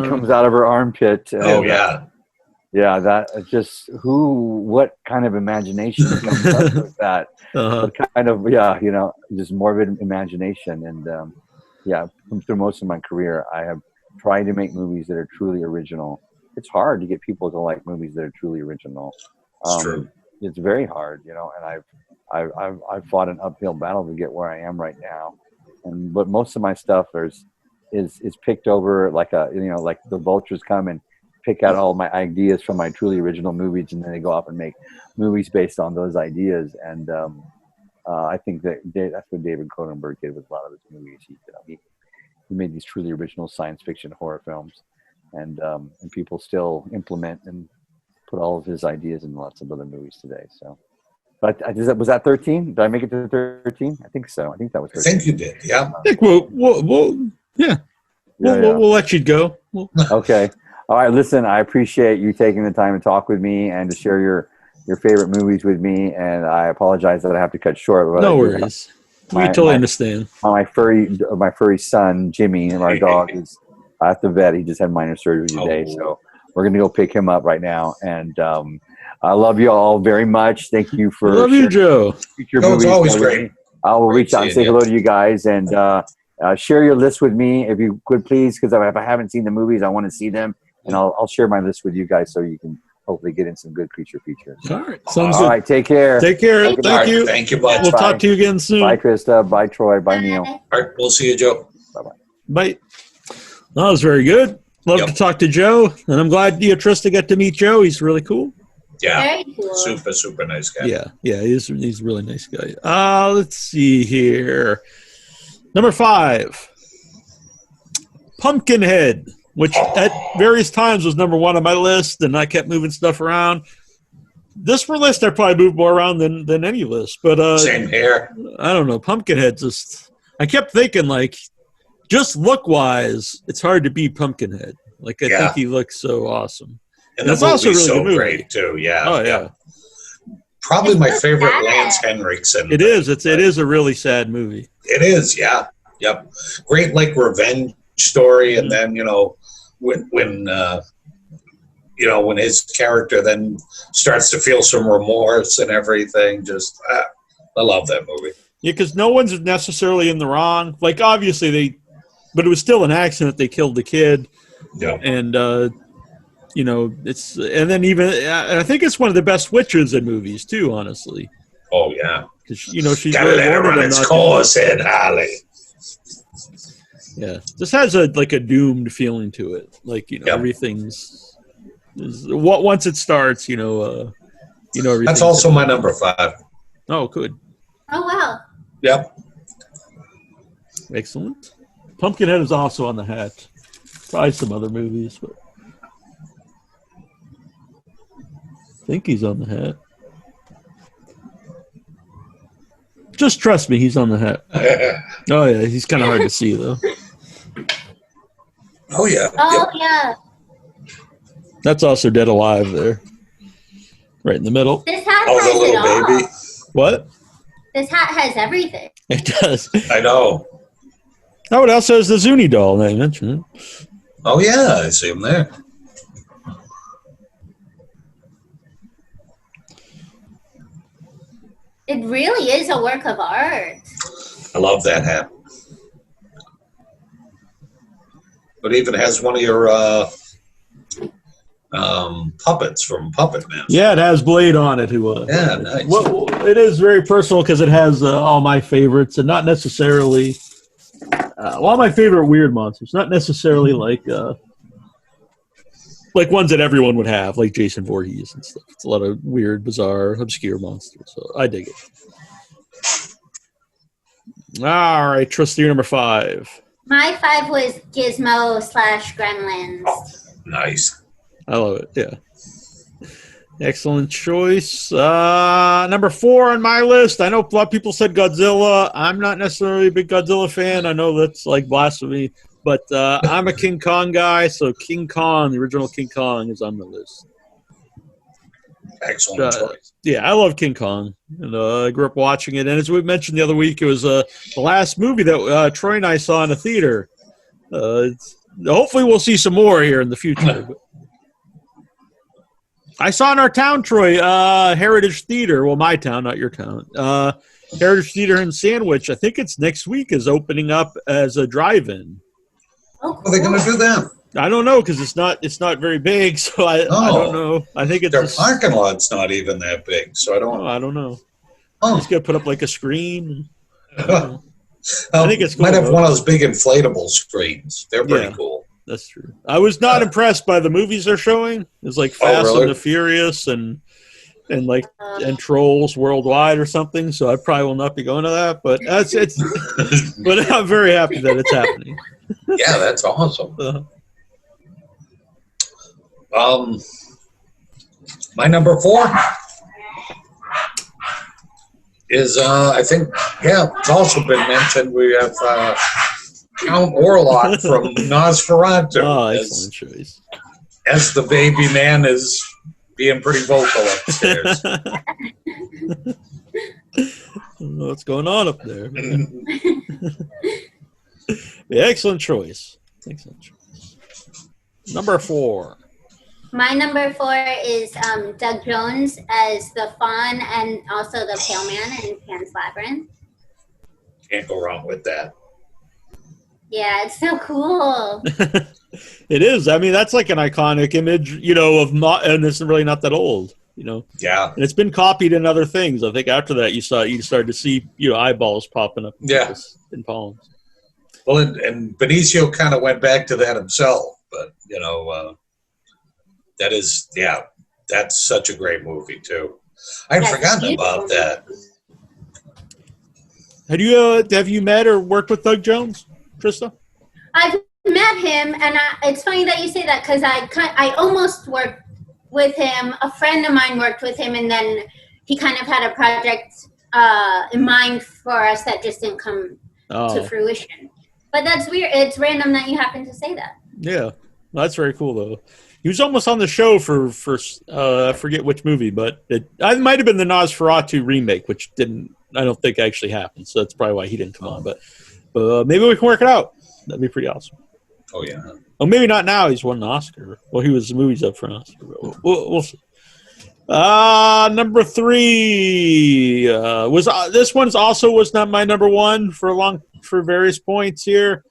comes out of her armpit. Oh yeah. Yeah, that just what kind of imagination comes up with that? What kind of just morbid imagination. And through most of my career, I have tried to make movies that are truly original. It's hard to get people to like movies that are truly original. It's true. It's very hard, and I've fought an uphill battle to get where I am right now. But most of my stuff is picked over like like the vultures come and pick out all my ideas from my truly original movies, and then they go off and make movies based on those ideas. And I think that's what David Cronenberg did with a lot of his movies. He made these truly original science fiction horror films, and people still implement and put all of his ideas in lots of other movies today. So, but was that 13? Did I make it to 13? I think so. I think that was 13. I think you did. Yeah. I think we'll let you go. Okay. All right. Listen, I appreciate you taking the time to talk with me and to share your favorite movies with me. And I apologize that I have to cut short. But no worries. We totally understand. My furry son, Jimmy, and our dog is at the vet. He just had minor surgery today. So we're going to go pick him up right now. And I love you all very much. Thank you for love you, Joe. It's always great. I will reach out and say hello to you guys and share your list with me if you could, please, because if I haven't seen the movies, I want to see them. And I'll share my list with you guys so you can hopefully get in some good creature features. All right. Sounds All good. right, take care. Take care. Thank Thank you. Thank you much. We'll talk to you again soon. Bye, Krista. Bye, Troy. Bye, Neil. Bye. All right, we'll see you, Joe. Bye. That was very good. Love Yep. to talk to Joe, and I'm glad you, Trista, got to meet Joe. He's really cool. Yeah, Very cool. super nice guy. Yeah, he's a really nice guy. Let's see here. Number 5, Pumpkinhead, which at various times was number 1 on my list, and I kept moving stuff around. This list I probably moved more around than any list, but Same here. I don't know. Pumpkinhead just, I kept thinking, like, just look-wise, it's hard to beat Pumpkinhead. Like, I think he looks so awesome. And the it's also a movie's really so good movie. great, too. Yeah. Oh, yeah. Probably It's my so favorite sad. Lance Henriksen. It is. It is a really sad movie. It is, yeah. Yep. Great, like, revenge story. And then, when his character then starts to feel some remorse and everything, just, I love that movie. Yeah, because no one's necessarily in the wrong. Like, obviously, but it was still an accident. They killed the kid. Yeah. And, and then even, I think it's one of the best witches in movies, too, honestly. Oh, yeah. Because, she's Gotta really let her wanted run them its not to- course, said Holly. Yeah. This has a doomed feeling to it. Like, everything's, once it starts, everything. That's also my number 5. Oh, good. Oh, wow. Yep. Excellent. Pumpkinhead is also on the hat. Probably some other movies, but I think he's on the hat. Just trust me, he's on the hat. Oh yeah, he's kind of hard to see though. Oh, yeah. Oh, Yep. yeah. That's also Dead Alive there, right in the middle. This hat Oh, has the it little all. baby. What? This hat has everything. It does. I know. Oh, it also has the Zuni doll. I mentioned it. Oh, yeah. I see him there. It really is a work of art. I love that hat. But even has one of your puppets from Puppet Man. Yeah, it has Blade on it. Yeah, nice. Well, it is very personal because it has all my favorites, and not necessarily all my favorite weird monsters. Not necessarily like ones that everyone would have, like Jason Voorhees and stuff. It's a lot of weird, bizarre, obscure monsters. So I dig it. All right, Trista, your number 5. My 5 was Gizmo / Gremlins. Oh, nice. I love it. Yeah. Excellent choice. Number 4 on my list. I know a lot of people said Godzilla. I'm not necessarily a big Godzilla fan. I know that's like blasphemy, but I'm a King Kong guy, so King Kong, the original King Kong, is on the list. Excellent choice. Yeah, I love King Kong, and I grew up watching it. And as we mentioned the other week, it was the last movie that Troy and I saw in a theater. Hopefully, we'll see some more here in the future. I saw in our town, Troy, Heritage Theater. Well, my town, not your town. Heritage Theater in Sandwich. I think it's next week is opening up as a drive-in. Oh, What are they going to do then? I don't know because it's not very big, so I don't know. I think it's Their parking lot's not even that big, so I don't. I don't know. Oh, Just gonna put up like a screen. I think it's cool, might have though. one of those big inflatable screens. They're pretty Yeah. cool. That's true. I was not impressed by the movies they're showing. It's like Fast really? and the Furious and Trolls Worldwide or something. So I probably will not be going to that. But but I'm very happy that it's happening. Yeah, that's awesome. My number 4 is I think it's also been mentioned. We have Count Orlok from Nosferatu Oh, excellent choice. as the baby man is being pretty vocal upstairs. I don't know what's going on up there. Yeah, excellent choice. Excellent choice. Number 4. My number 4 is Doug Jones as the Fawn and also the Pale Man in Pan's Labyrinth. Can't go wrong with that. Yeah, it's so cool. It is. I mean, that's like an iconic image, of not, and it's really not that old, Yeah. And it's been copied in other things. I think after that, you started to see, eyeballs popping up in palms. Well, and Benicio kind of went back to that himself, but that's such a great movie too. I'd forgotten about that. Have you met or worked with Doug Jones, Trista? I've met him, and it's funny that you say that because I almost worked with him. A friend of mine worked with him, and then he kind of had a project in mind for us that just didn't come to fruition. But that's weird. It's random that you happen to say that. Yeah, well, that's very cool though. He was almost on the show for I forget which movie, but it might have been the Nosferatu remake, which I don't think actually happened. So that's probably why he didn't come on. But maybe we can work it out. That'd be pretty awesome. Oh yeah. Well, maybe not now. He's won an Oscar. Well, the movie's up for an Oscar. We'll see. Number 3 this one's also was not my number 1 for various points here,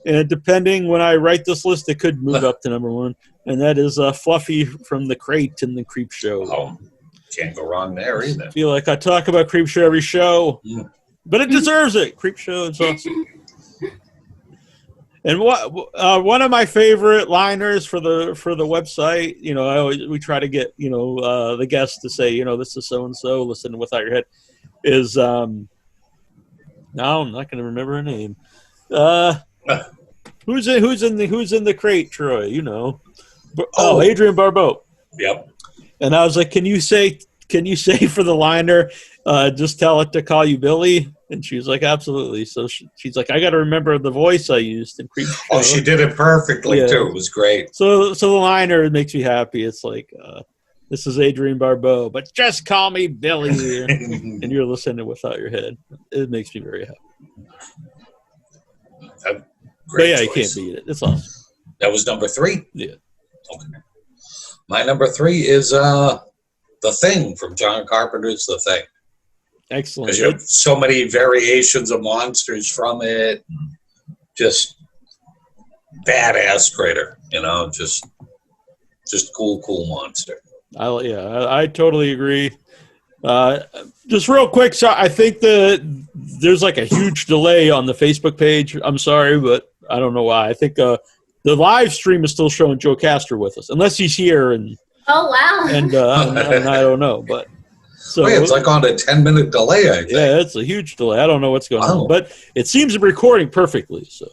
and depending when I write this list, it could move up to number 1, and that is Fluffy from the Crate and the Creep Show. Oh, can't go wrong there either. I feel like I talk about Creep Show every show, but it deserves it. Creep Show is awesome. And one of my favorite liners for the website, we try to get the guests to say, this is so and so. Listen without your head. Is no, I'm not going to remember her name. Who's in the crate, Troy? Adrienne Barbeau. Yep. And I was like, can you say for the liner, just tell it to call you Billy? And she was like, absolutely. So she's like, I got to remember the voice I used in Creep Show. Oh, she did it perfectly too. It was great. So the liner makes me happy. It's like, this is Adrienne Barbeau, but just call me Billy. And you're listening without your head. It makes me very happy. But yeah, you can't beat it. It's awesome. That was number 3? Yeah. Okay. My number 3 is The Thing from John Carpenter's The Thing. Excellent. Because you have so many variations of monsters from it. Just badass critter, just cool monster. I totally agree. Just real quick, so I think there's like a huge delay on the Facebook page. I'm sorry, but I don't know why. I think the live stream is still showing Joe Castro with us, unless he's here. And oh wow! And I don't know, but so it's like on a 10-minute delay. I think. Yeah, it's a huge delay. I don't know what's going on, but it seems to be recording perfectly. So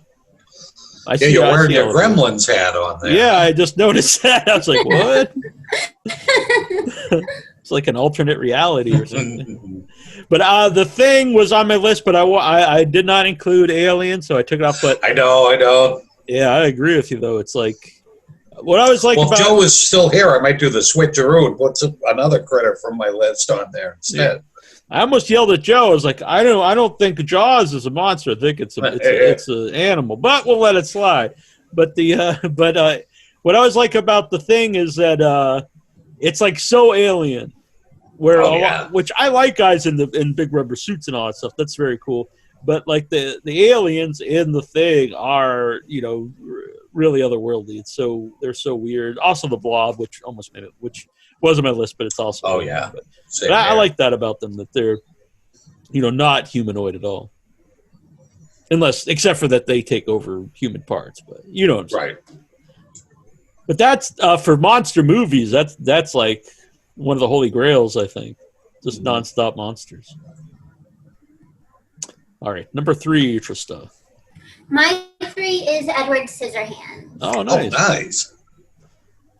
you're wearing your Gremlins hat on there. Yeah, I just noticed that. I was like, what? It's like an alternate reality or something. But The Thing was on my list, but I did not include Alien, so I took it off. But I know. Yeah, I agree with you, though. It's like, what I was like well, if Joe was still here, I might do the switcheroo and put another critter from my list on there instead. Yeah. I almost yelled at Joe. I was like, I don't think Jaws is a monster. I think it's an animal, but we'll let it slide. But what I was like about The Thing is that it's like so alien, which I like guys in big rubber suits and all that stuff. That's very cool. But like the aliens in The Thing are really otherworldly. They're so weird. Also the Blob, which wasn't my list, but it's also But I like that about them, that they're not humanoid at all, except for that they take over human parts. But what I'm saying. Right. But that's for monster movies. That's like one of the holy grails, I think. Just nonstop monsters. All right, number 3, Trista. My 3 is Edward Scissorhands. Oh, nice. Oh, nice.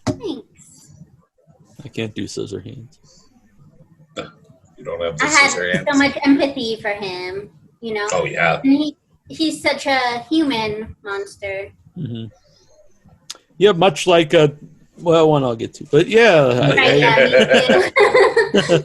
Thanks. I can't do Scissorhands. You don't have the I had Scissorhands. so much empathy for him, Oh, yeah. And he's such a human monster. Mm-hmm. Yeah, much like one I'll get to, but yeah. Me too.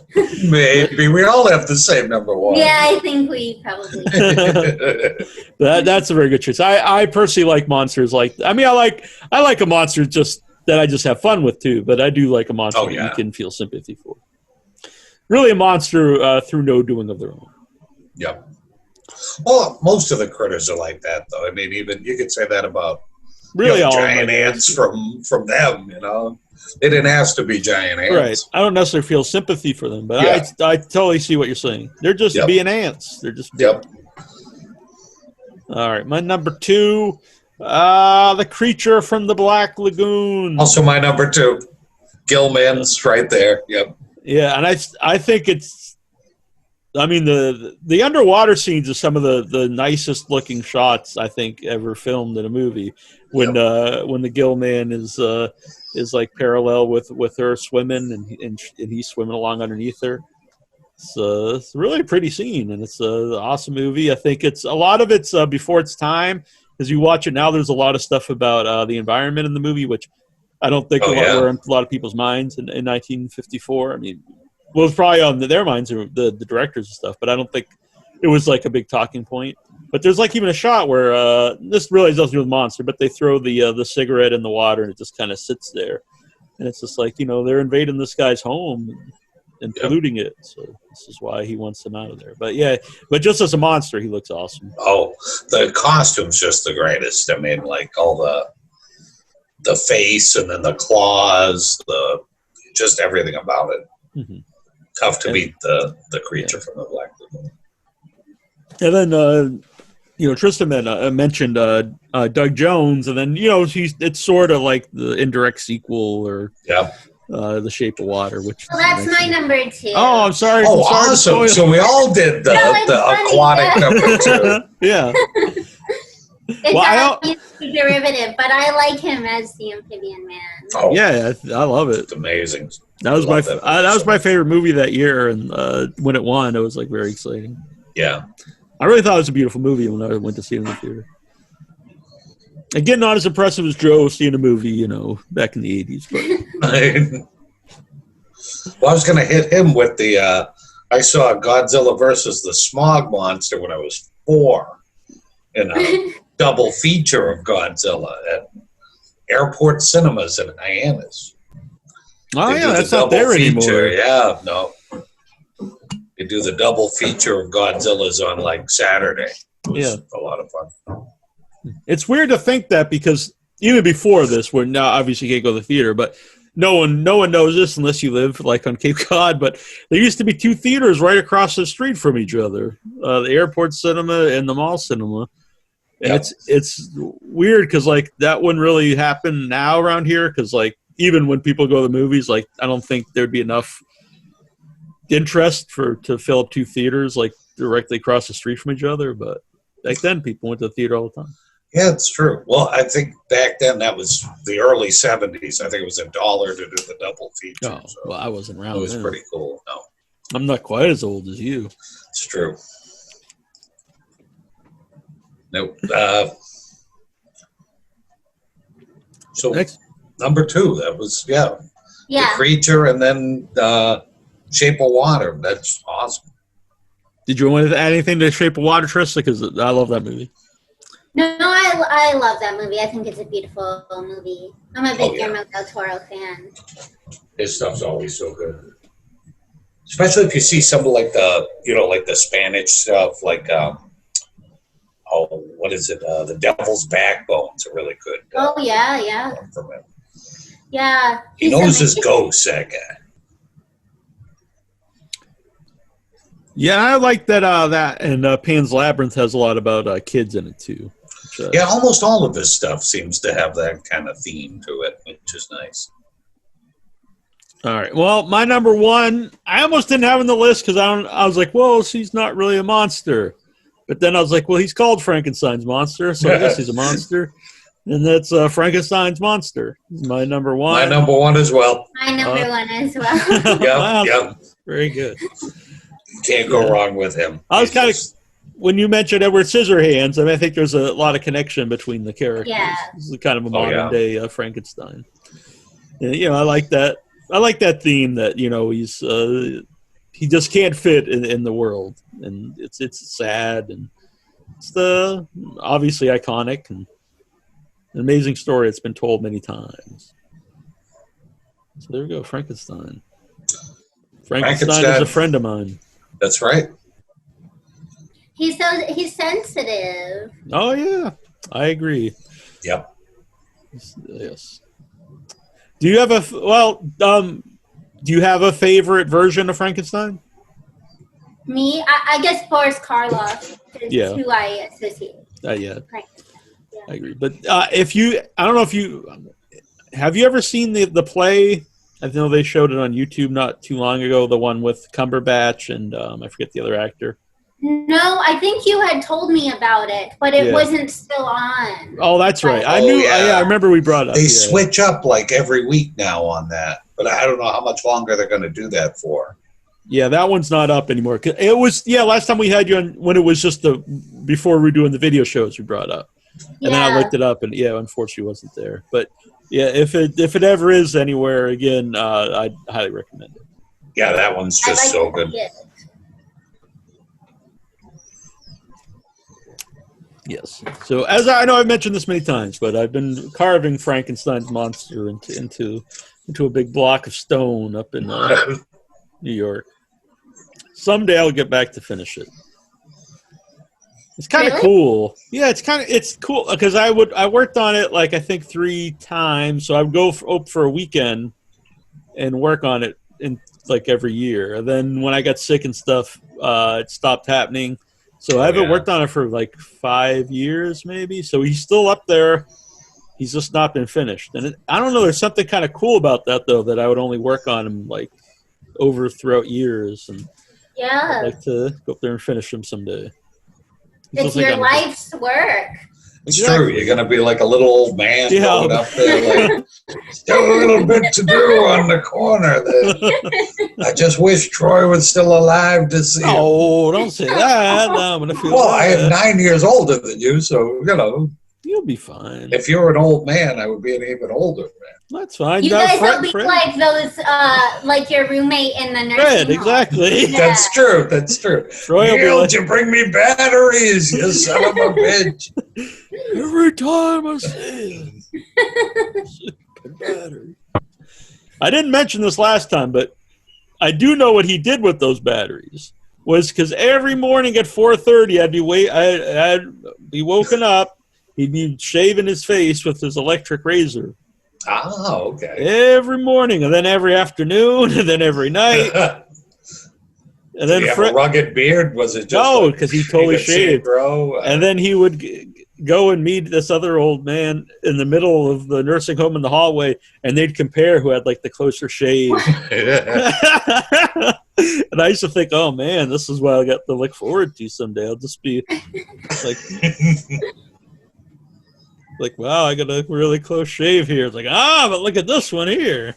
Maybe we all have the same number 1. Yeah, I think we probably do. That's a very good choice. I personally like monsters I like a monster just that I just have fun with too, but I do like a monster that you can feel sympathy for. Really a monster through no doing of their own. Yep. Well, most of the critters are like that, though. I mean, even you could say that about really all giant my ants guys. from them. They didn't ask to be giant ants. Right. I don't necessarily feel sympathy for them, but Yeah. I totally see what you're saying. They're just being ants. They're just big. Yep. All right, my number 2, the creature from the Black Lagoon. Also, my number 2, Gilman's right there. Yep. Yeah, and I think it's. I mean, the underwater scenes are some of the nicest looking shots I think ever filmed in a movie. When the Gill Man is like parallel with her swimming and he's swimming along underneath her. It's really a pretty scene, and it's an awesome movie. I think it's a lot of it's before its time. As you watch it now, there's a lot of stuff about the environment in the movie, which I don't think were in a lot of people's minds in 1954. I mean, well, it's probably on their minds, the directors and stuff, but I don't think it was like a big talking point. But there's like even a shot where this really has nothing to do with Monster, but they throw the cigarette in the water and it just kind of sits there, and it's just like they're invading this guy's home and polluting it. So this is why he wants them out of there. But just as a monster, he looks awesome. Oh, the costume's just the greatest. I mean, like all the face and then the claws, just everything about it. Mm-hmm. Tough to beat the creature from the Black Lagoon. And then Trista mentioned Doug Jones, and then it's sort of like the indirect sequel or The Shape of Water, which that's my number 2. Oh, I'm sorry. Oh, I'm sorry awesome! So we all did the aquatic number 2. Yeah. It's a derivative, but I like him as the amphibian man. Oh, yeah, I love it. It's amazing. That was my favorite movie that year, and when it won, it was like very exciting. Yeah. I really thought it was a beautiful movie when I went to see it in the theater. Again, not as impressive as Joe seeing a movie, back in the 80s. But well, I was going to hit him with I saw Godzilla versus the Smog Monster when I was 4 in a double feature of Godzilla at Airport Cinemas in Hyannis. Oh, yeah, that's not there anymore. Yeah, no. They do the double feature of Godzilla's on like Saturday. It was a lot of fun. It's weird to think that because even before this, where now obviously you can't go to the theater, but no one knows this unless you live like on Cape Cod. But there used to be 2 theaters right across the street from each other, the Airport Cinema and the Mall Cinema. And it's weird because like that wouldn't really happen now around here because like even when people go to the movies, like I don't think there'd be enough interest to fill up 2 theaters like directly across the street from each other. But back then, people went to the theater all the time. Yeah, it's true. Well, I think back then that was the early 70s. I think it was $1 to do the double feature. Oh, so well, I wasn't around. It was then. pretty cool. No, I'm not quite as old as you. It's true. Nope. So next, number 2, that was the creature, and then Shape of Water. That's awesome. Did you want to add anything to Shape of Water, Trista? Because I love that movie. No, I love that movie. I think it's a beautiful movie. I'm a big Guillermo del Toro fan. His stuff's always so good. Especially if you see some of like the Spanish stuff, like what is it? The Devil's Backbone's a really good. One from him. Yeah. He knows his ghosts, that guy. Yeah, I like that. That and Pan's Labyrinth has a lot about kids in it too. Which, almost all of his stuff seems to have that kind of theme to it, which is nice. All right. Well, my number 1, I almost didn't have on the list because I was like, well, he's not really a monster. But then I was like, well, he's called Frankenstein's monster, so I guess he's a monster. And that's Frankenstein's monster. My number 1. My number 1 as well. My number 1 as well. Yep. Very good. Can't go wrong with him. I was kind of, when you mentioned Edward Scissorhands, I think there's a lot of connection between the characters. Yeah. This is kind of a modern day Frankenstein. And, I like that. I like that theme that, he's he just can't fit in the world. And it's sad and it's obviously iconic and an amazing story that's been told many times. So there we go, Frankenstein. Frankenstein is a friend of mine. That's right. He's sensitive. Oh yeah, I agree. Yep. Yes. Do you have do you have a favorite version of Frankenstein? Me, I guess Boris Karloff is who I associate. Yeah. Right. I agree. But I don't know if you have you ever seen the play? I know they showed it on YouTube not too long ago. The one with Cumberbatch and I forget the other actor. No, I think you had told me about it, but it wasn't still on. Oh, that's right. I remember we brought it up. They switch up like every week now on that, but I don't know how much longer they're going to do that for. Yeah, that one's not up anymore. It was last time we had you on when it was just before we were doing the video shows we brought up, and then I looked it up and unfortunately it wasn't there. But yeah, if it ever is anywhere again, I'd highly recommend it. Yeah, that one's just so good. Yes. So as I know I've mentioned this many times, but I've been carving Frankenstein's monster into a big block of stone up in New York. Someday I'll get back to finish it. It's kind of cool. Yeah, it's cool because I worked on it like I think 3 times. So I would go for a weekend and work on it in like every year. And then when I got sick and stuff, it stopped happening. So I haven't worked on it for like 5 years, maybe. So he's still up there. He's just not been finished. And I don't know. There's something kind of cool about that, though, that I would only work on him like throughout years. And I'd like to go up there and finish him someday. It's your life's work. It's true. You're going to be like a little old man going up there like, still a little bit to do on the corner there. I just wish Troy was still alive to see him. Oh, don't say that. No, I'm going to feel Well, I am 9 years older than you, so, you'll be fine. If you were an old man, I would be an even older man. That's fine. You guys will be like those, like your roommate in the nursing Fred, home. Exactly. Yeah. That's true. Troy Neal, did you bring me batteries, you son of a bitch? Every time I see it. Battery. I didn't mention this last time, but I do know what he did with those batteries. Was because every morning at 4:30, I'd be woken up. He'd be shaving his face with his electric razor. Oh, okay. Every morning, and then every afternoon, and then every night. And then did he have a rugged beard? Was it just because he totally shaved, bro? And then he would go and meet this other old man in the middle of the nursing home in the hallway, and they'd compare who had like the closer shave. And I used to think, oh man, this is what I got to look forward to someday. I'll just be like, wow, I got a really close shave here. It's like, but look at this one here.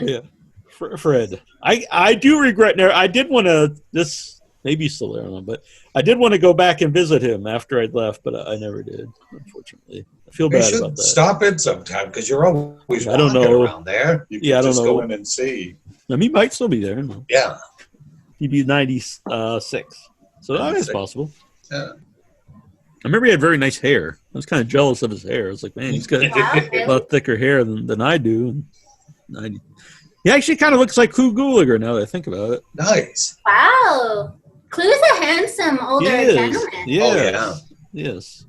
Yeah, Fred. I do regret. I did want to. This maybe still there, but I did want to go back and visit him after I'd left, but I never did. Unfortunately, I feel bad about that. Stop in sometime because you're always I don't know around there. You can I don't just know. go in and see. He might still be there. Yeah, he'd be 96, so that is possible. Yeah. I remember he had very nice hair. I was kind of jealous of his hair. I was like, man, he's got a lot thicker hair than I do. He actually kind of looks like Clu Gulager now that I think about it. Nice. Wow. Clu's a handsome older gentleman. Yeah. Oh, yeah. Yes.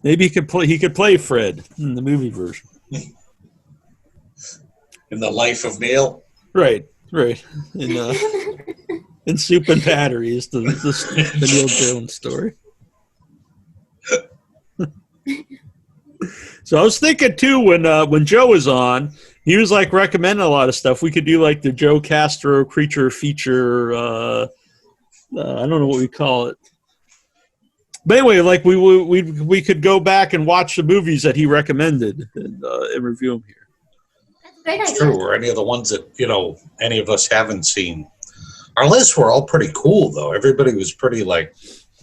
Maybe he could play Fred in the movie version. In the life of Neal. Right. In Soup and Batteries, the Neal Jones story. So I was thinking too when Joe was on, he was like recommending a lot of stuff. We could do like the Joe Castro creature feature. I don't know what we call it, but anyway, like we could go back and watch the movies that he recommended and review them here. That's a great idea. True, or any of the ones that any of us haven't seen. Our lists were all pretty cool, though. Everybody was pretty,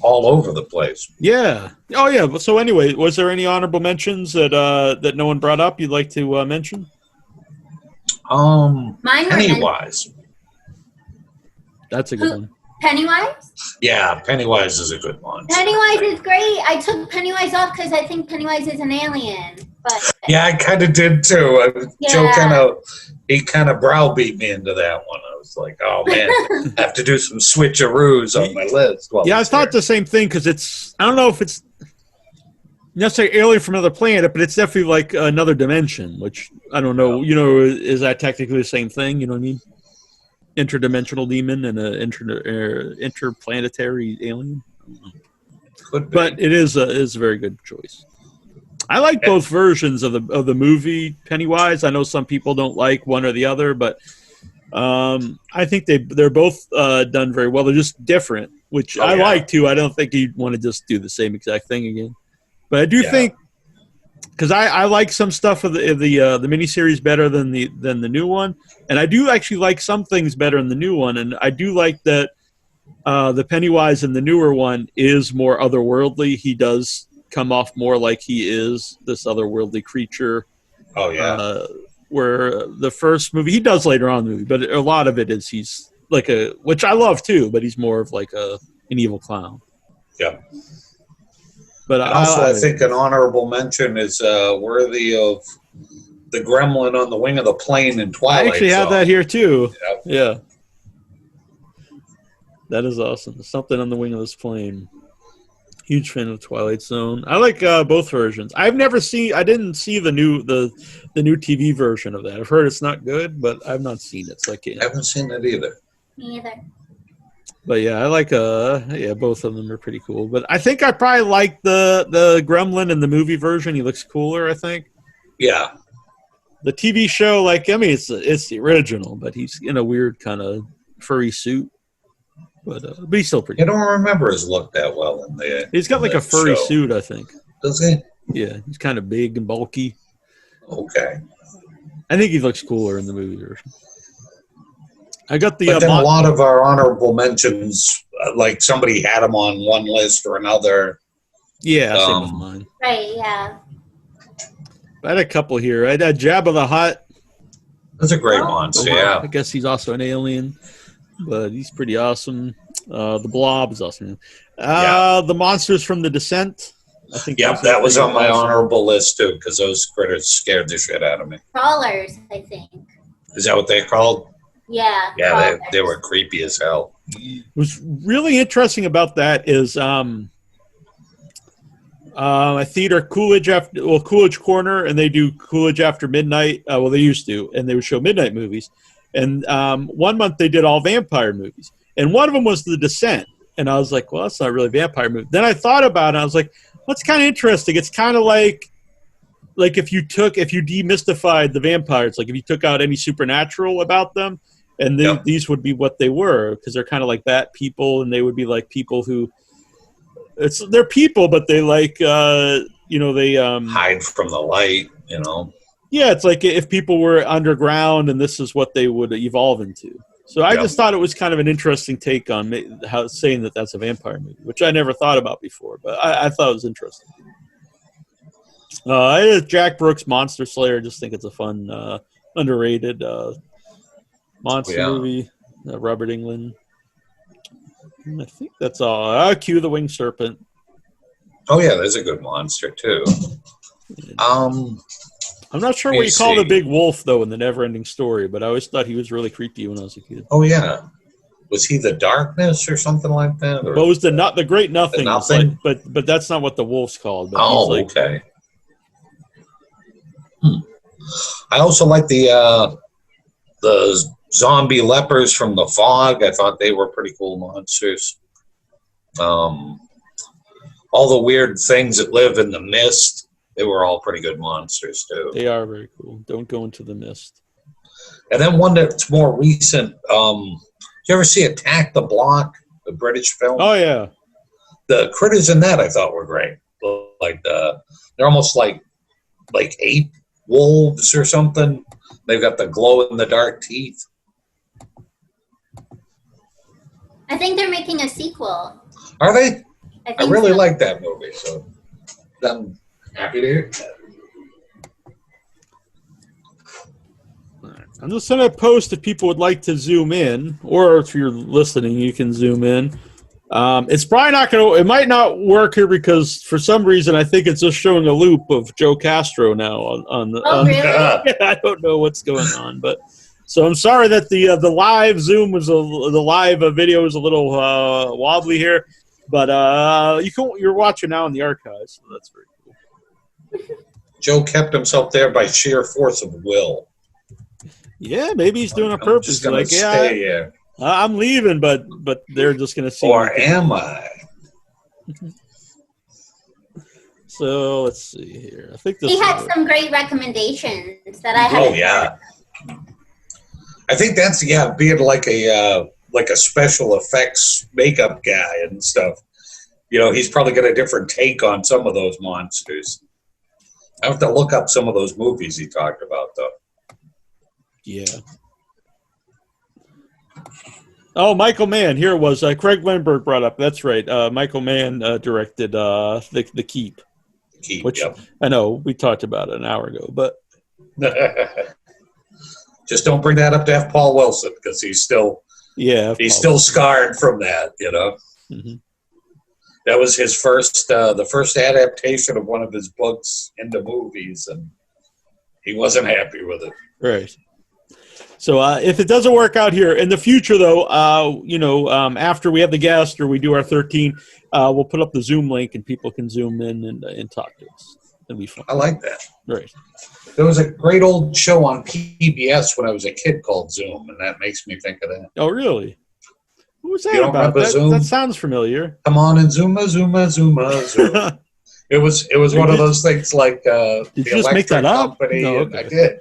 all over the place. Yeah. Oh, yeah. So anyway, was there any honorable mentions that no one brought up you'd like to mention? Pennywise. That's a good one. Pennywise? Yeah, Pennywise is a good one. Pennywise is great. I took Pennywise off because I think Pennywise is an alien. But yeah, I kind of did, too. Joe kind of browbeat me into that one. I was like, oh, man, I have to do some switcheroos on my list. I thought the same thing because I don't know if it's necessarily alien from another planet, but it's definitely like another dimension, which I don't know. You know, is that technically the same thing? You know what I mean? Interdimensional demon and an interplanetary alien. I don't know. Could be. But it is a very good choice. I like both versions of the movie Pennywise. I know some people don't like one or the other, but I think they're both done very well. They're just different, which I like too. I don't think you'd want to just do the same exact thing again. But I do think, because I like some stuff of the miniseries better than the new one, and I do actually like some things better in the new one, and I do like that the Pennywise in the newer one is more otherworldly. He does come off more like he is this otherworldly creature. Oh yeah. Where the first movie he does later on in the movie, but a lot of it is he's like which I love too, but he's more of like an evil clown. Yeah. But I think an honorable mention is worthy of the gremlin on the wing of the plane in Twilight Zone. I actually have that here too. Yep. Yeah. That is awesome. Something on the wing of this plane. Huge fan of Twilight Zone. I like both versions. I didn't see the new TV version of that. I've heard it's not good, but I've not seen it. So I haven't seen it either. Me either. But yeah, I like both of them are pretty cool. But I think I probably like the Gremlin in the movie version. He looks cooler, I think. Yeah. The TV show, it's the original, but he's in a weird kind of furry suit. But he's still pretty. I don't remember his look that well in the. He's got like a furry suit, I think. Does he? Yeah, he's kind of big and bulky. Okay. I think he looks cooler in the movie version. I got the. But then a lot of our honorable mentions, like somebody had him on one list or another. Yeah, same with mine. Right. Yeah. I had a couple here. I had Jabba the Hutt. That's a great monster. Yeah. I guess he's also an alien, but he's pretty awesome. The Blob is awesome. The monsters from The Descent. I think. Yeah, that was on my honorable list too, because those critters scared the shit out of me. Crawlers, I think. Is that what they're called? Yeah. Yeah, they were creepy as hell. What's really interesting about that is a theater, Coolidge Corner, and they do Coolidge After Midnight. Well, they used to, and they would show midnight movies. And 1 month they did all vampire movies, and one of them was The Descent. And I was like, well, that's not really a vampire movie. Then I thought about it, and I was like, that's kind of interesting. It's kind of like if you demystified the vampires, like if you took out any supernatural about them, and these would be what they were, because they're kind of like bat people, and they would be like people who they're people, but they they hide from the light, Yeah, it's like if people were underground, and this is what they would evolve into. So I just thought it was kind of an interesting take on how saying that that's a vampire movie, which I never thought about before, but I thought it was interesting. Jack Brooks' Monster Slayer. I just think it's a fun, underrated monster movie. Robert Englund. I think that's all. Cue the Winged Serpent. Oh yeah, there's a good monster too. I'm not sure what you call the big wolf though in the Never-Ending Story, but I always thought he was really creepy when I was a kid. Oh yeah, was he the Darkness or something like that? Or what was the Great Nothing? The Nothing? But that's not what the wolf's called. But okay. I also like the zombie lepers from The Fog. I thought they were pretty cool monsters. All the weird things that live in the mist, they were all pretty good monsters too. They are very cool. Don't go into the mist. And then one that's more recent. Did you ever see Attack the Block, the British film? Oh yeah. The critters in that I thought were great. Like they're almost like ape wolves or something. They've got the glow in the dark teeth. I think they're making a sequel. Are they? I really so. like that movie, so I'm happy to hear that. I'm just going to post if people would like to zoom in, or if you're listening, you can zoom in. It's probably not going to, it might not work here because for some reason I think it's just showing a loop of Joe Castro now on the. Oh, really? I don't know what's going on, but so I'm sorry that the live Zoom was the live video was a little wobbly here, but you're watching now in the archives, so that's very cool. Joe kept himself there by sheer force of will. Yeah, maybe he's doing it on I'm purpose. just gonna Like, stay here. I'm leaving, but they're just gonna see. Or me. am I? So let's see here. I think this. He had some great recommendations that I had. Oh yeah. I think that's being like a special effects makeup guy and stuff. You know, he's probably got a different take on some of those monsters. I have to look up some of those movies he talked about, though. Yeah. Oh, Michael Mann. Here it was. Craig Lindbergh brought up. That's right. Michael Mann directed the Keep. Which I know we talked about it an hour ago, but just don't bring that up to F. Paul Wilson because he's still still scarred from that. You know, that was his first the first adaptation of one of his books into movies, and he wasn't happy with it. Right. So if it doesn't work out here in the future, though, after we have the guest or we do our 13, we'll put up the Zoom link and people can Zoom in and talk to us. It'll be fun. I like that. Right. There was a great old show on PBS when I was a kid called Zoom, and that makes me think of that. Oh, really? What was that You don't about? remember Zoom? That sounds familiar. Come on and Zuma, Zuma, Zuma, Zuma. It was one of those things like did you just make that up? Company. No, okay. I did.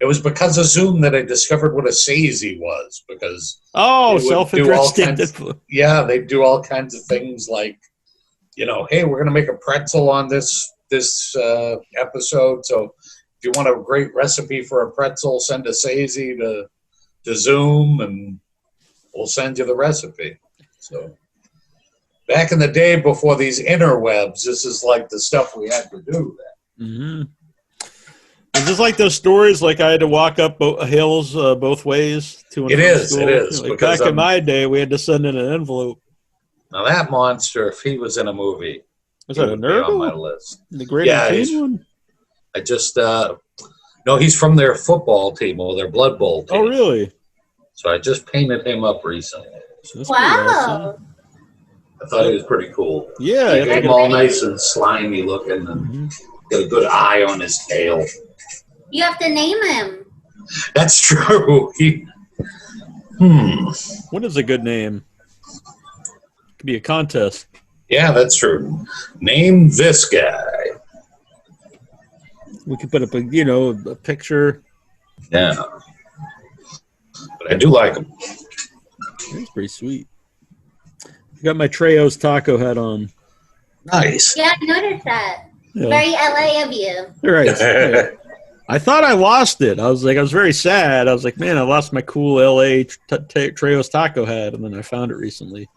It was because of Zoom that I discovered what a sazy was, because self-interested. Yeah, they do all kinds of things like, hey, we're going to make a pretzel on this episode. So if you want a great recipe for a pretzel, send a sazy to Zoom, and we'll send you the recipe. So back in the day before these interwebs, this is like the stuff we had to do then. Mm-hmm. Is this like those stories like I had to walk up hills both ways to and from school? It is. Like back in my day, we had to send in an envelope. Now that monster, if he was in a movie, was that a nerd on my list? The Great one? I just no, he's from their football team or their Blood Bowl team. Oh, really? So I just painted him up recently. Wow. Awesome. I thought he was pretty cool. Yeah. He made him all nice and slimy looking and got a good eye on his tail. You have to name him. That's true. What is a good name? It could be a contest. Yeah, that's true. Name this guy. We could put up a picture. Yeah. But I do like him. He's pretty sweet. I got my Trejo's taco hat on. Nice. Yeah, I noticed that. Yeah. Very LA of you. Right. I thought I lost it. I was very sad. I was like, man, I lost my cool LA Trejo's taco hat, and then I found it recently.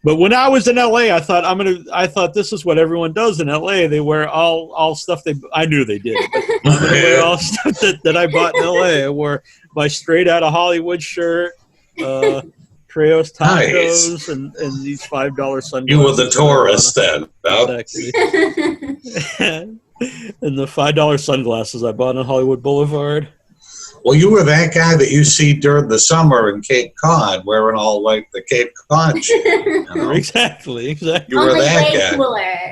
But when I was in LA, I thought this is what everyone does in LA. They wear all stuff I knew they did. But they wear all stuff that I bought in LA. I wore my straight out of Hollywood shirt, Trejo's tacos, nice. and these $5 sunglasses. You were the tourist then. Exactly. And the $5 sunglasses I bought on Hollywood Boulevard. Well, you were that guy that you see during the summer in Cape Cod, wearing all like the Cape Cod shit. Exactly. You were that guy.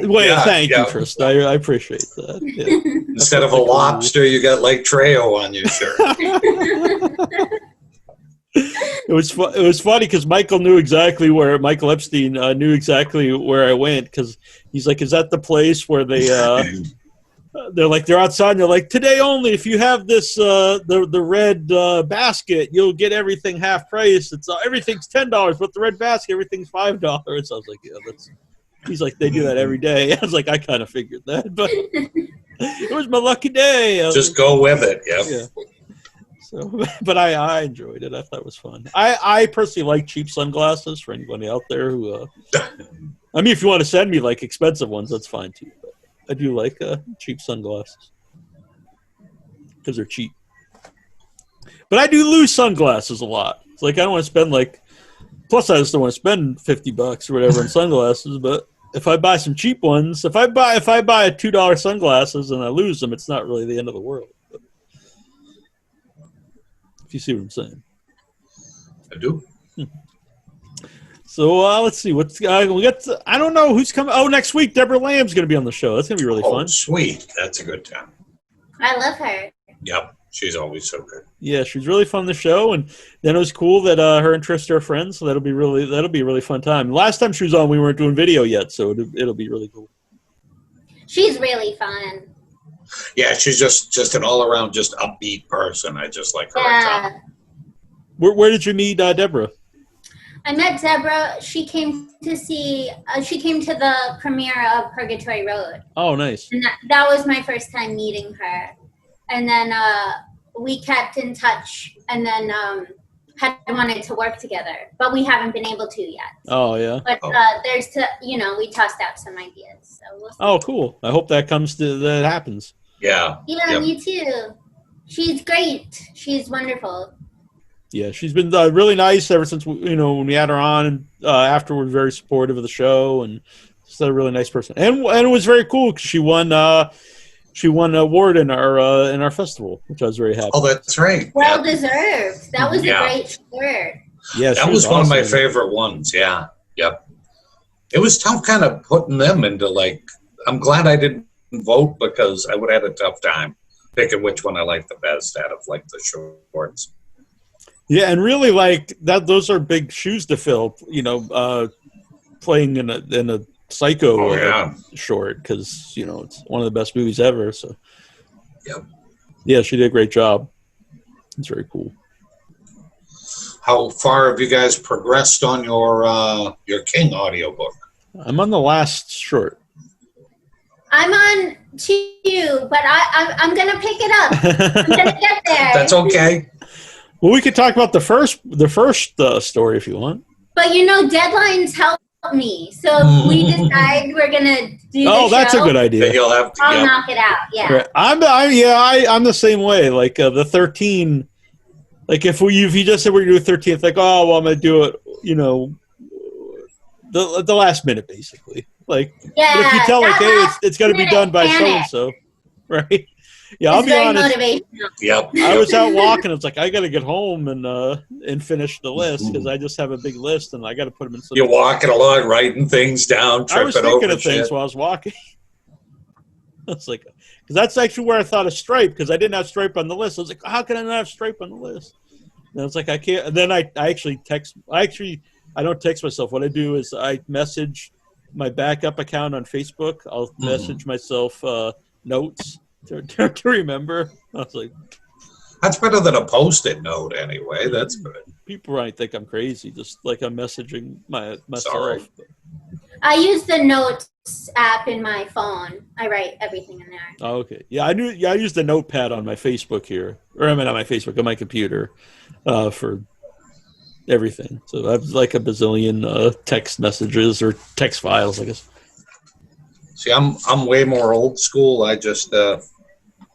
Well, thank you, Trista. I appreciate that. Yeah. Instead of a lobster, you got Lake Trejo on your shirt. It was funny because Michael Epstein knew exactly where I went, because he's like, is that the place where they're outside and they're like, today only, if you have this the red basket, you'll get everything half price. Everything's $10, but the red basket, everything's $5. I was like, yeah, he's like, they do that every day. I was like, I kind of figured that, but it was my lucky day. Just go with it. Yep. Yeah. So, but I enjoyed it. I thought it was fun. I personally like cheap sunglasses for anybody out there who. I mean, if you want to send me like expensive ones, that's fine too. But I do like cheap sunglasses because they're cheap. But I do lose sunglasses a lot. It's like I don't want to spend plus I just don't want to spend $50 or whatever on sunglasses. But if I buy some cheap ones, if I buy a $2 sunglasses and I lose them, it's not really the end of the world. But, if you see what I'm saying. I do. So let's see what's we got. I don't know who's coming. Oh, next week Deborah Lamb's going to be on the show. That's going to be really fun. Sweet, that's a good time. I love her. Yep, she's always so good. Yeah, she's really fun on the show, and then it was cool that her and Trista are friends. So that'll be a really fun time. Last time she was on, we weren't doing video yet, so it'll be really cool. She's really fun. Yeah, she's just an all around just upbeat person. I just like her. Yeah. Where did you meet Deborah? I met Deborah. She came to the premiere of Purgatory Road. Oh, nice. And that was my first time meeting her. And then we kept in touch, and then had wanted to work together, but we haven't been able to yet. Oh, yeah. But we tossed out some ideas. So we'll see. Oh, cool. I hope that happens. Yeah. Yeah, me too. She's great. She's wonderful. Yeah, she's been really nice ever since when we had her on, and afterward very supportive of the show, and she's a really nice person. And it was very cool because she won an award in our festival, which I was very happy. Oh, that's right. Well deserved. That was a great award. Yeah, that was one of my favorite ones. Yeah. Yep. It was tough kind of putting them into I'm glad I didn't vote because I would have had a tough time picking which one I liked the best out of the shorts. Yeah, and really those are big shoes to fill, playing in a Psycho short, because it's one of the best movies ever. So, yep. Yeah, she did a great job. It's very cool. How far have you guys progressed on your King audiobook? I'm on the last short. I'm on 2, but I'm gonna pick it up. I'm gonna get there. That's okay. Well, we could talk about the first story if you want. But deadlines help me, so if we decide we're gonna do the show, that's a good idea. Then you'll have to. I'll knock it out. Yeah. Right. I'm the same way. The 13. If you just said we're gonna do 13th, I'm gonna do it. The last minute, basically. But if you tell hey, it's gonna be done by so and so, right? Yeah, I'll be honest. Yep. I was out walking. It's I got to get home and finish the list because I just have a big list and I got to put them in. You're walking along, writing things down, tripping over. I was thinking of things while I was walking. It's because that's actually where I thought of Stripe, because I didn't have Stripe on the list. I was how can I not have Stripe on the list? And it's I can't. And then I actually text. I don't text myself. What I do is I message my backup account on Facebook. I'll message myself notes. To remember. I was that's better than a Post-it note anyway. That's good. People might think I'm crazy, just I'm messaging myself. Sorry. I use the Notes app in my phone. I write everything in there. Oh, okay. Yeah, I use the notepad on my Facebook here. Or on my Facebook, on my computer for everything. So I have a bazillion text messages or text files, I guess. See, I'm way more old school. I just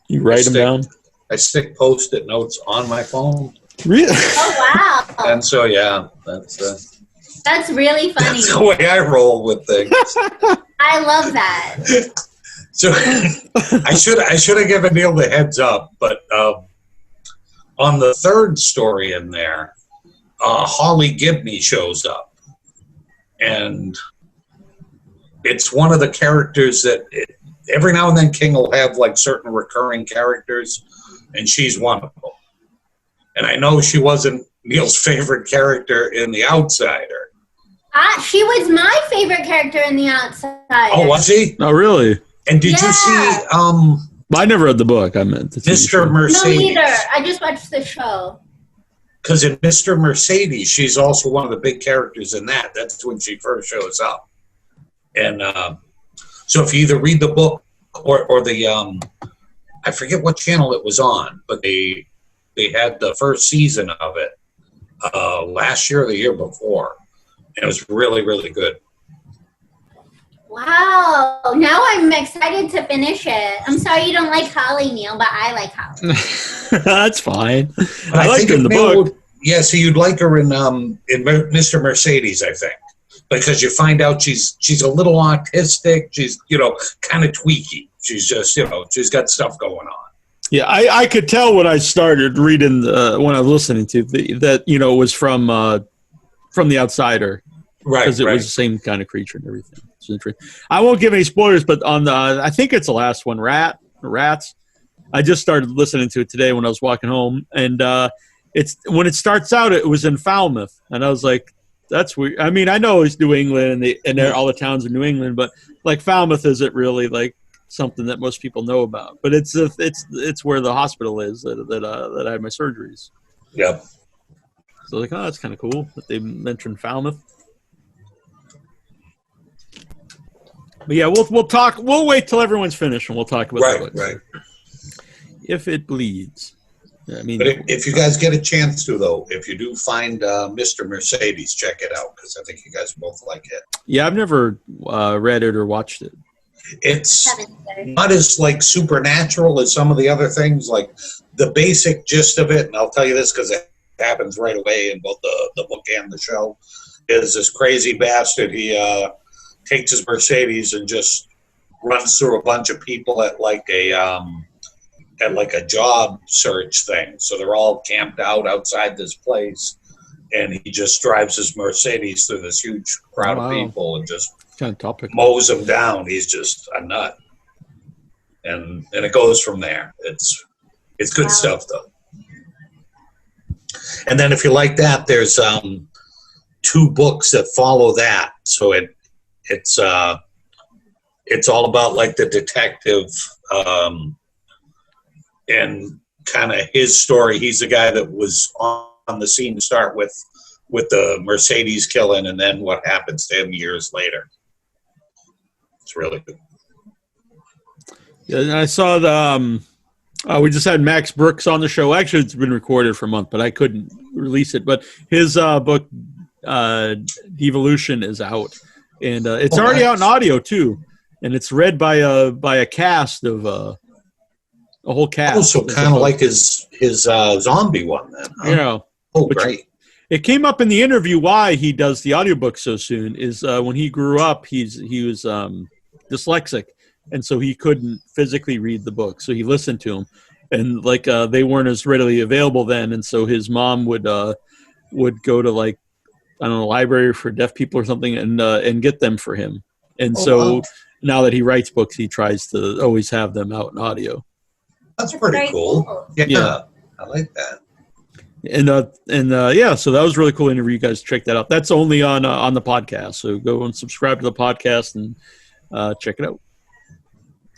you write them down. I stick Post-it notes on my phone. Really? Oh wow! And so that's really funny. That's the way I roll with things. I love that. So I should have given Neal the heads up, but on the third story in there, Holly Gibney shows up, and it's one of the characters that every now and then King will have certain recurring characters, and she's one of them. And I know she wasn't Neal's favorite character in The Outsider. She was my favorite character in The Outsider. Oh, was she? Oh, really? And did you see? I never read the book. I meant Mr. Mercedes. No, neither. I just watched the show. Because in Mr. Mercedes, she's also one of the big characters in that. That's when she first shows up. And so if you either read the book or the, I forget what channel it was on, but they had the first season of it last year or the year before. And it was really, really good. Wow. Now I'm excited to finish it. I'm sorry you don't like Holly, Neal, but I like Holly. That's fine. I like her in the book. Yeah, so you'd like her in Mr. Mercedes, I think. Because you find out she's a little autistic. She's, kind of tweaky. She's just, she's got stuff going on. Yeah, I could tell when I started reading, when I was listening to that, it was from The Outsider. Right. Because it was the same kind of creature and everything. It's interesting. I won't give any spoilers, but on the I think it's the last one, Rats. I just started listening to it today when I was walking home, and it's when it starts out, it was in Falmouth, and I was like, "That's weird." I mean, I know it's New England, and all the towns in New England, but like Falmouth isn't really like something that most people know about. But it's where the hospital is that I had my surgeries. Yep. So like, oh, that's kind of cool that they mentioned Falmouth. But yeah, we'll talk. We'll wait till everyone's finished, and we'll talk about that. Right. If it bleeds. I mean, but if you guys get a chance to, though, if you do find Mr. Mercedes, check it out, because I think you guys both like it. Yeah, I've never read it or watched it. It's not as like supernatural as some of the other things. Like the basic gist of it, and I'll tell you this because it happens right away in both the book and the show, is this crazy bastard. He takes his Mercedes and just runs through a bunch of people at like a job search thing. So they're all camped out outside this place, and he just drives his Mercedes through this huge crowd of people and just kind of topic. Mows them down. He's just a nut. And it goes from there. It's good stuff, though. And then if you like that, there's 2 books that follow that. So it's all about like the detective and kind of his story. He's the guy that was on the scene to start with the Mercedes killing, and then what happens to him years later. It's really good. Yeah, and I saw the we just had Max Brooks on the show. Actually, it's been recorded for a month, but I couldn't release it. But his book Devolution is out, and it's already out in audio too, and it's read by a cast of a whole cast. Also, kind of like his zombie one then. Huh? Yeah. Oh, great. It came up in the interview why he does the audiobook so soon is when he grew up, he was dyslexic, and so he couldn't physically read the book, so he listened to them, and like they weren't as readily available then, and so his mom would go to like, I don't know, library for deaf people or something, and get them for him, and now that he writes books, he tries to always have them out in audio. That's pretty cool. Yeah, I like that. And yeah, so that was a really cool interview. You guys check that out. That's only on the podcast. So go and subscribe to the podcast and check it out.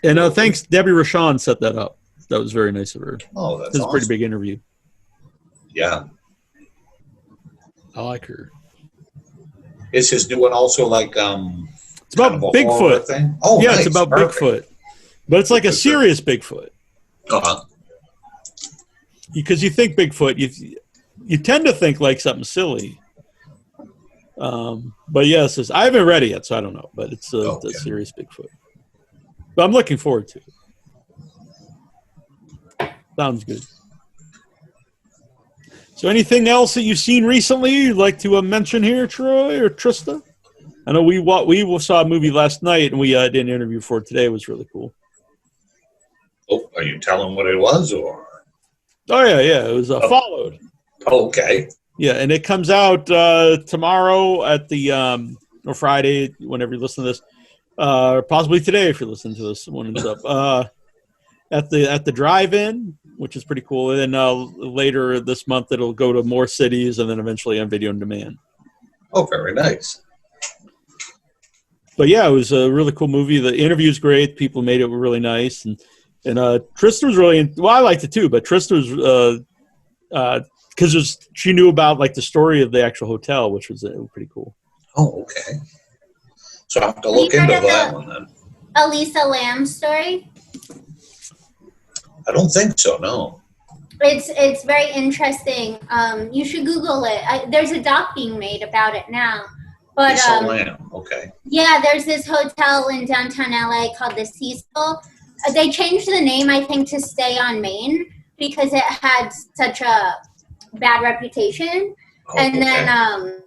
And thanks, Debbie Rashawn set that up. That was very nice of her. Oh, that's This is a pretty awesome. big interview. Yeah. I like her. Is his new one also like It's about kind of a Bigfoot. horror thing? Oh, yeah, nice. it's about Perfect. Bigfoot, but it's like a serious Bigfoot. Because you think Bigfoot, you tend to think like something silly. But yes, I haven't read it yet, so I don't know. But it's a serious Bigfoot. But I'm looking forward to it. Sounds good. So anything else that you've seen recently you'd like to mention here, Troy or Trista? I know we saw a movie last night, and we did an interview for it today. It was really cool. Oh, are you telling what it was, or? Oh, yeah. It was Followed. Oh, okay. Yeah, and it comes out tomorrow at the or Friday, whenever you listen to this, or possibly today if you're listening to this when it's up. At the drive-in, which is pretty cool. And then later this month, it'll go to more cities, and then eventually on video on demand. Oh, very nice. But yeah, it was a really cool movie. The interview's great. People made it really nice, and Trista was really I liked it too. But Trista was because she knew about like the story of the actual hotel, which was pretty cool. Oh, okay. So I have to look into that one then. Elisa Lam story? I don't think so. No. It's very interesting. You should Google it. There's a doc being made about it now. But Elisa Lam. Okay. yeah, there's this hotel in downtown LA called the Cecil. They changed the name, I think, to Stay on Main because it had such a bad reputation. Oh, And okay. then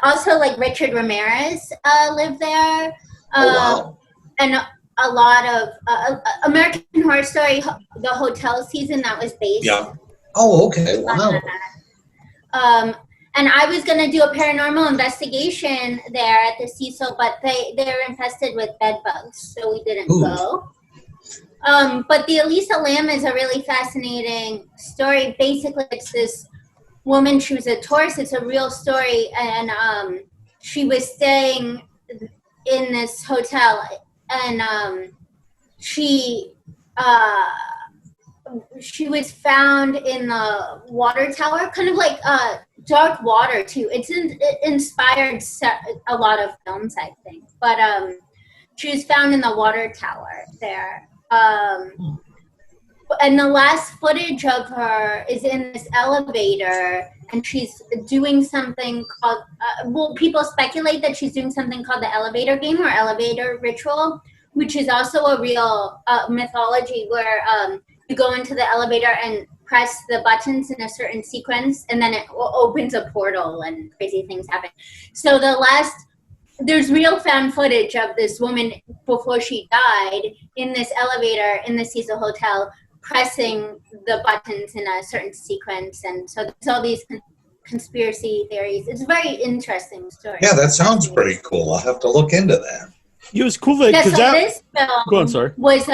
also like Richard Ramirez lived there. Wow. And a lot of American Horror Story, the hotel season that was based. Yeah. Oh, okay. Wow. and I was gonna do a paranormal investigation there at the Cecil, but they're infested with bed bugs, so we didn't go. But the Elisa Lam is a really fascinating story. Basically, it's this woman. She was a tourist. It's a real story, and she was staying in this hotel, and she was found in the water tower, kind of like dark water too. It inspired a lot of films, I think. But she was found in the water tower there. And the last footage of her is in this elevator, and she's doing something called, people speculate that she's doing something called the elevator game or elevator ritual, which is also a real mythology where you go into the elevator and press the buttons in a certain sequence, and then it opens a portal and crazy things happen. So there's real found footage of this woman before she died in this elevator in the Cecil Hotel, pressing the buttons in a certain sequence. And so there's all these conspiracy theories. It's a very interesting story. Yeah, that sounds pretty cool. I'll have to look into that. It was cool that this film go on, sorry. Was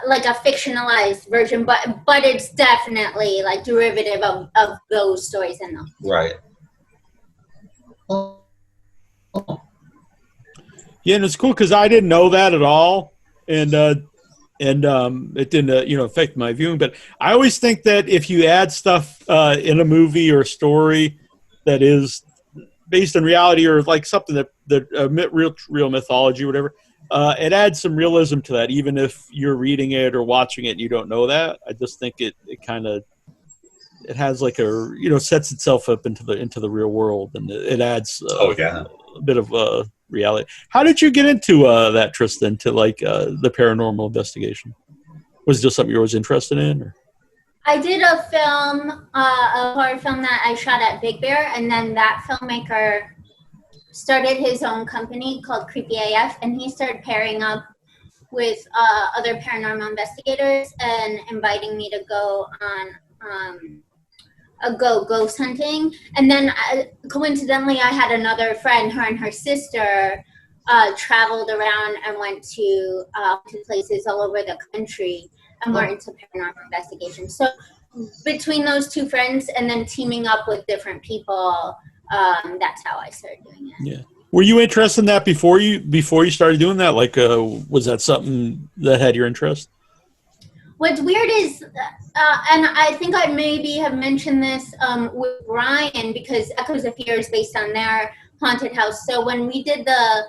like a fictionalized version, but it's definitely like derivative of those stories in them. Right. Yeah, and it's cool because I didn't know that at all, and it didn't affect my viewing. But I always think that if you add stuff in a movie or a story that is based on reality or like something that real mythology or whatever, it adds some realism to that, even if you're reading it or watching it and you don't know that. I just think it kind of it has like sets itself up into the real world, and it adds a bit of reality. How did you get into that, Tristan, to like the paranormal investigation? Was it just something you were always interested in? Or? I did a horror film that I shot at Big Bear, and then that filmmaker started his own company called Creepy AF, and he started pairing up with other paranormal investigators and inviting me to go on ghost hunting. And then coincidentally, I had another friend, her and her sister traveled around and went to places all over the country and were into paranormal investigation. So between those two friends and then teaming up with different people, that's how I started doing it. Yeah. Were you interested in that before you started doing that? Like, was that something that had your interest? What's weird is, and I think I maybe have mentioned this with Brian, because Echoes of Fear is based on their haunted house. So when we did the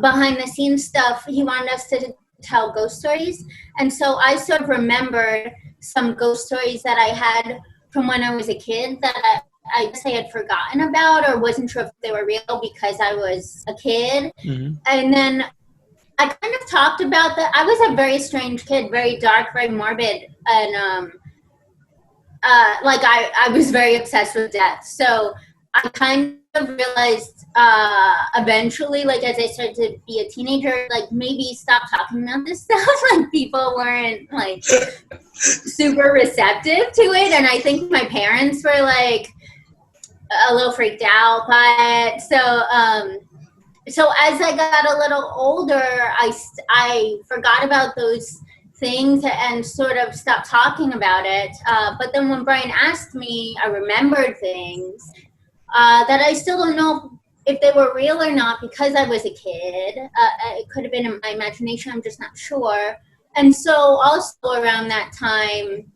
behind the scenes stuff, he wanted us to tell ghost stories. And so I sort of remembered some ghost stories that I had from when I was a kid that I guess I had forgotten about or wasn't sure if they were real because I was a kid. Mm-hmm. And then I kind of talked about that. I was a very strange kid, very dark, very morbid, and like I was very obsessed with death. So I kind of realized eventually, like as I started to be a teenager, like maybe stop talking about this stuff. Like people weren't like super receptive to it, and I think my parents were like a little freaked out by it. So as I got a little older, I forgot about those things and sort of stopped talking about it. But then when Brian asked me, I remembered things that I still don't know if they were real or not because I was a kid. It could have been in my imagination, I'm just not sure. And so also around that time,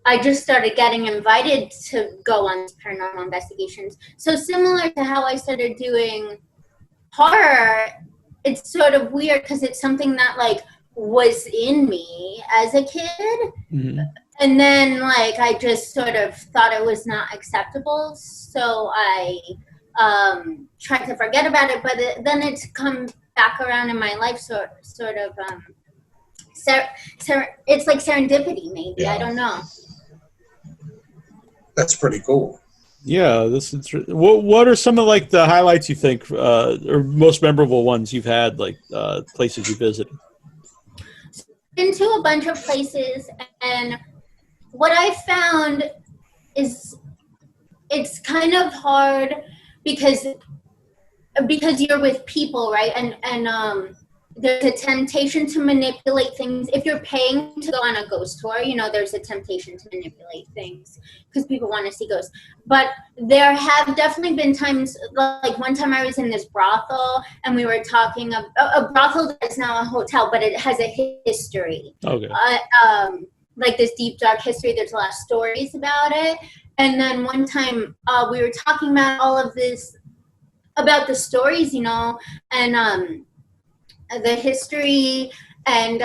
I just started getting invited to go on paranormal investigations. So similar to how I started doing horror, it's sort of weird because it's something that like was in me as a kid. Mm-hmm. And then like I just sort of thought it was not acceptable, so I tried to forget about it, but then it's come back around in my life sort of it's like serendipity maybe. Yeah. I don't know. That's pretty cool. Yeah, this is. What are some of like the highlights you think, or most memorable ones you've had, like places you visited? Been to a bunch of places, and what I found is it's kind of hard because you're with people, right? And there's a temptation to manipulate things. If you're paying to go on a ghost tour, you know, there's a temptation to manipulate things because people want to see ghosts. But there have definitely been times, like one time I was in this brothel and we were talking about a brothel that is now a hotel, but it has a history. Okay. Like this deep, dark history. There's a lot of stories about it. And then one time we were talking about all of this, about the stories, you know, and the history, and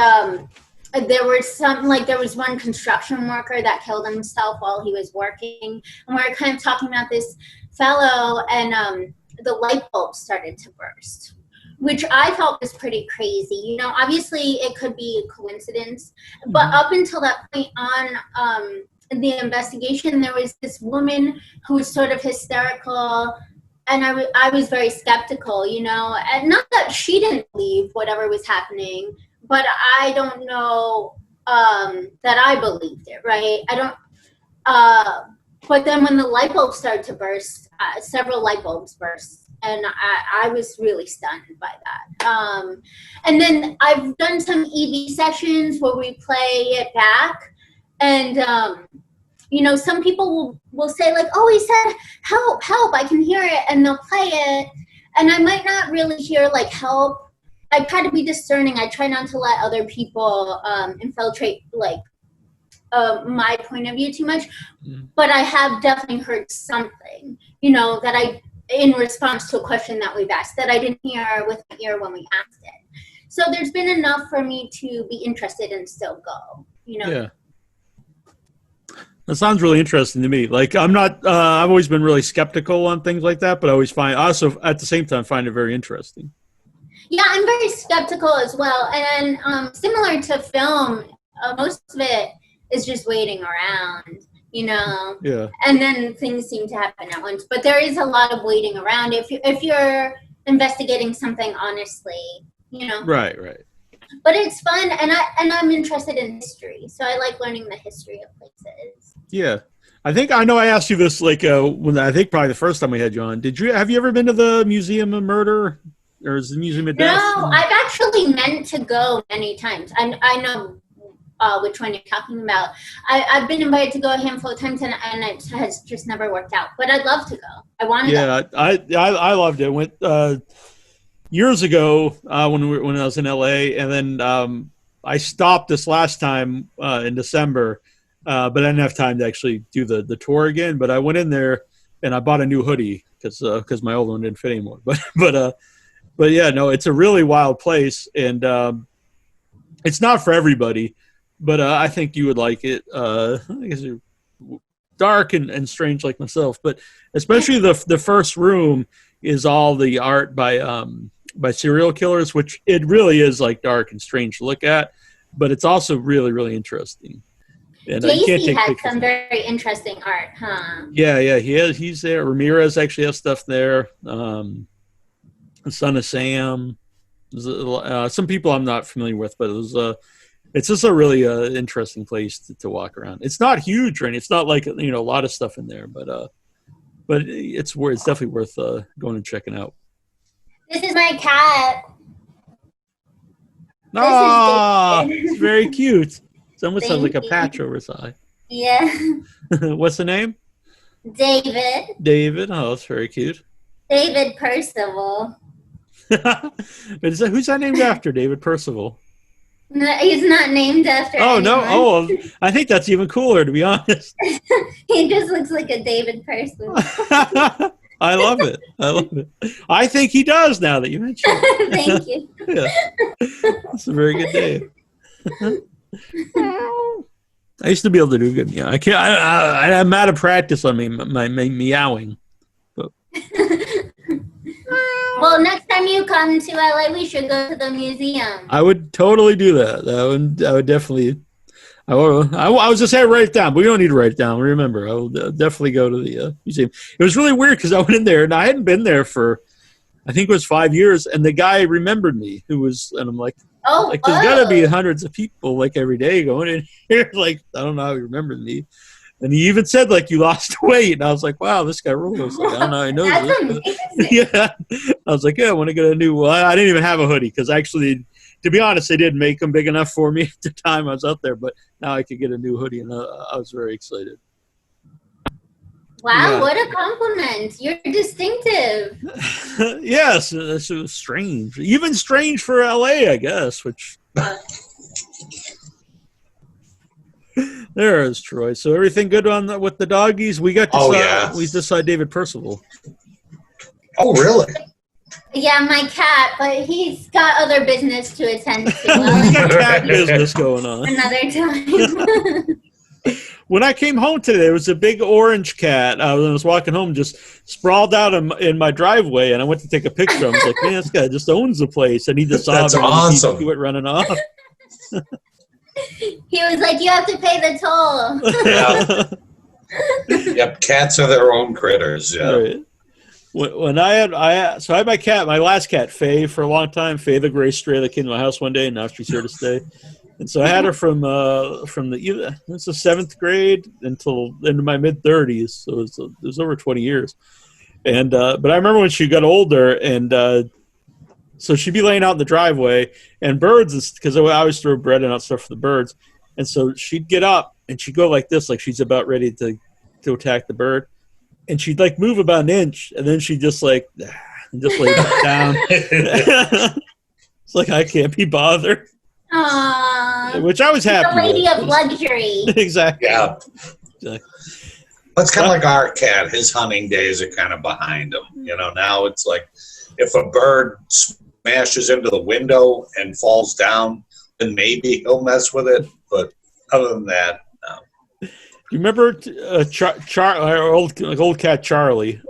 there was one construction worker that killed himself while he was working, and we were kind of talking about this fellow, and the light bulb started to burst, which I thought was pretty crazy. You know, obviously it could be a coincidence, but up until that point on the investigation, there was this woman who was sort of hysterical. And I was very skeptical, you know, and not that she didn't believe whatever was happening, but I don't know that I believed it, right? I don't, but then when the light bulbs started to burst, several light bulbs burst, and I was really stunned by that. And then I've done some EV sessions where we play it back, and you know, some people will say like, oh, he said, help, help, I can hear it, and they'll play it, and I might not really hear like help. I try to be discerning. I try not to let other people infiltrate like my point of view too much, but I have definitely heard something, you know, that in response to a question that we've asked, that I didn't hear with my ear when we asked it. So there's been enough for me to be interested and still go, you know. Yeah. That sounds really interesting to me. Like, I'm not, I've always been really skeptical on things like that, but I also, at the same time, find it very interesting. Yeah, I'm very skeptical as well. And similar to film, most of it is just waiting around, you know? Yeah. And then things seem to happen at once. But there is a lot of waiting around if you're investigating something honestly, you know? Right, right. But it's fun, and I'm interested in history, so I like learning the history of places. Yeah, I know I asked you this like when I think probably the first time we had you on. Have you ever been to the Museum of Murder, or is the Museum of Death? No, I've actually meant to go many times. I know which one you're talking about. I've been invited to go a handful of times, and it has just never worked out. But I'd love to go. I want to. Yeah, I loved it. Went years ago when I was in LA, and then I stopped this last time in December, but I didn't have time to actually do the tour again. But I went in there and I bought a new hoodie because my old one didn't fit anymore. But yeah, no, it's a really wild place, and it's not for everybody. But I think you would like it. I guess you're dark and strange like myself, but especially the first room is all the art by serial killers, which it really is like dark and strange to look at, but it's also really, really interesting. And Casey had some very interesting art, huh? Yeah, he's there. Ramirez actually has stuff there. The Son of Sam. Some people I'm not familiar with, but it's just a really interesting place to walk around. It's not huge, right? It's not like, you know, a lot of stuff in there, but it's definitely worth going and checking out. This is my cat. Ah, it's very cute. It almost sounds like a patch over his eye. Yeah. What's the name? David. David. Oh, that's very cute. David Percival. Who's that named after? David Percival. No, he's not named after anyone. No. Oh, I think that's even cooler, to be honest. He just looks like a David Percival. I love it. I think he does now that you mentioned it. Thank you. Yeah. That's a very good name. I used to be able to do good. Yeah, I can't. I'm out of practice on my meowing. But. Well, next time you come to LA, we should go to the museum. I would totally do that. I would definitely. I was just saying write it down, but we don't need to write it down. Remember, I will definitely go to the museum. It was really weird because I went in there and I hadn't been there for, I think it was 5 years, and the guy remembered me. And I'm like, there's got to be hundreds of people like every day going in here. Like, I don't know how he remembered me. And he even said, like, you lost weight. And I was like, wow, this guy rules. Like, I don't know how he knows That's this. amazing. Yeah. I was like, yeah, I want to get a new one. I didn't even have a hoodie because actually, to be honest, they didn't make them big enough for me at the time I was out there. But now I could get a new hoodie, and I was very excited. Wow, Yeah. what a compliment. You're distinctive. Yes, this was strange. Even strange for LA, I guess, which... There is Troy. So everything good on with the doggies? We got to we just saw David Percival. Oh, really? Yeah, my cat, but he's got other business to attend to. We got cat business going on. Another time. When I came home today, there was a big orange cat. I was walking home, just sprawled out in my driveway, and I went to take a picture. I was like, man, this guy just owns the place. And he just saw That's me. awesome. He went running off. He was like, you have to pay the toll. Yeah. Yep, cats are their own critters. Yeah. Right. When I had my cat, my last cat, Faye, for a long time. Faye the gray stray that came to my house one day, and now she's here to stay. And so I had her from the 7th grade until into my mid-30s. So it was over 20 years. And but I remember when she got older, and so she'd be laying out in the driveway, and birds, because I always throw bread and out stuff for the birds. And so she'd get up and she'd go like this, like she's about ready to attack the bird. And she'd like move about an inch, and then she'd just like lay back down. It's like I can't be bothered. Aww. Which I was happy. The lady with. of luxury. Exactly. Yeah. Exactly. That's kind of like our cat. His hunting days are kind of behind him. You know, now it's like if a bird smashes into the window and falls down, then maybe he'll mess with it. But other than that, no. You remember our old cat Charlie?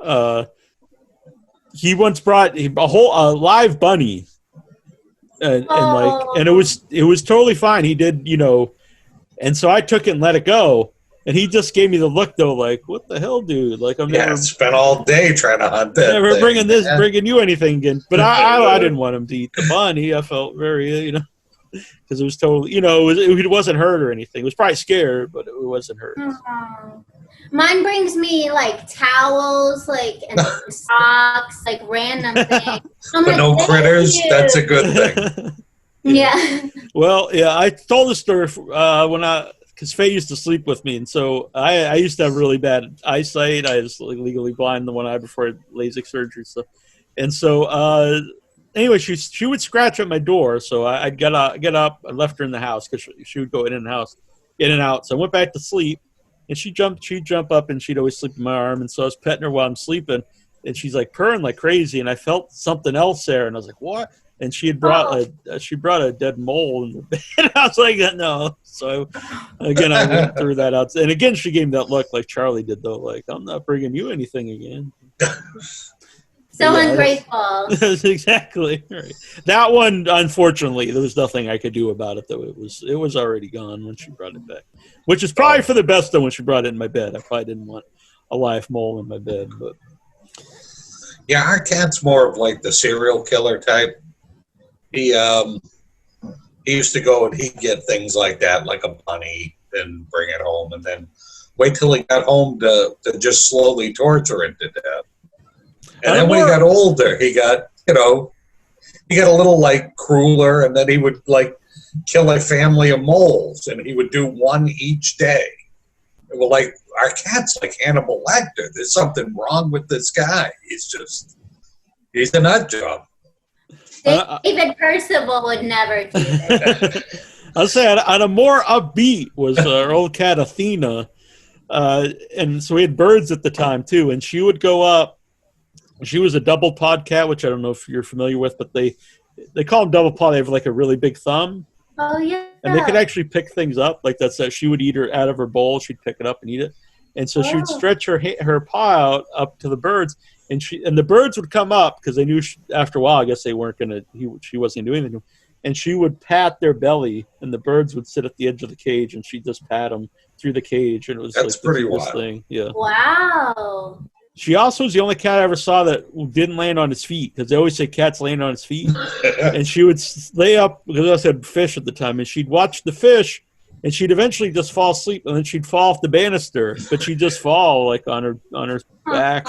He once brought a live bunny, and it was totally fine. He did, and so I took it and let it go. And he just gave me the look though, like, what the hell, dude? Like, I'm never spent all day trying to hunt that. Never thing. bringing you anything again. But I didn't want him to eat the bunny. I felt very, because it was totally, it wasn't hurt or anything. It was probably scared, but it wasn't hurt. Aww. Mine brings me like towels, and socks, like random things. But no critters. That's a good thing. Yeah. Well, yeah, I told the story because Faye used to sleep with me, and so I used to have really bad eyesight. I was legally blind in the one eye before I had LASIK surgery. So, and so anyway, she would scratch at my door, so I'd get up. I left her in the house because she would go in and out. So I went back to sleep, and she'd jump up, and she'd always sleep in my arm. And so I was petting her while I'm sleeping, and she's like purring like crazy, and I felt something else there, and I was like, what? And she had brought a dead mole in the bed. I was like, no. So again, I went through that out. And again, she gave me that look like Charlie did, though. Like, I'm not bringing you anything again. So ungrateful. That's exactly right. That one, unfortunately, there was nothing I could do about it, though. It was already gone when she brought it back, which is probably for the best, though, when she brought it in my bed. I probably didn't want a live mole in my bed. But yeah, our cat's more of like the serial killer type. He used to go and he'd get things like that, like a bunny, and bring it home, and then wait till he got home to just slowly torture it to death. And then when he got older, he got a little like crueler, and then he would like kill a family of moles, and he would do one each day. Well, like our cat's like Hannibal Lecter. There's something wrong with this guy. He's a nut job. David Percival would never do this. I'll say on a more upbeat was our old cat Athena, and so we had birds at the time too. And she would go up. She was a double pod cat, which I don't know if you're familiar with, but they call them double pod. They have like a really big thumb. Oh yeah. And they could actually pick things up. Like she would eat her out of her bowl. She'd pick it up and eat it. And so she would stretch her paw out up to the birds. And the birds would come up because they knew after a while, I guess they weren't she wasn't doing anything. And she would pat their belly, and the birds would sit at the edge of the cage, and she'd just pat them through the cage. And it was that's like pretty the wild thing. Yeah. Wow. She also was the only cat I ever saw that didn't land on its feet, because they always say cats land on its feet. And she would lay up, because I said fish at the time, and she'd watch the fish and she'd eventually just fall asleep, and then she'd fall off the banister, but she'd just fall like on her back,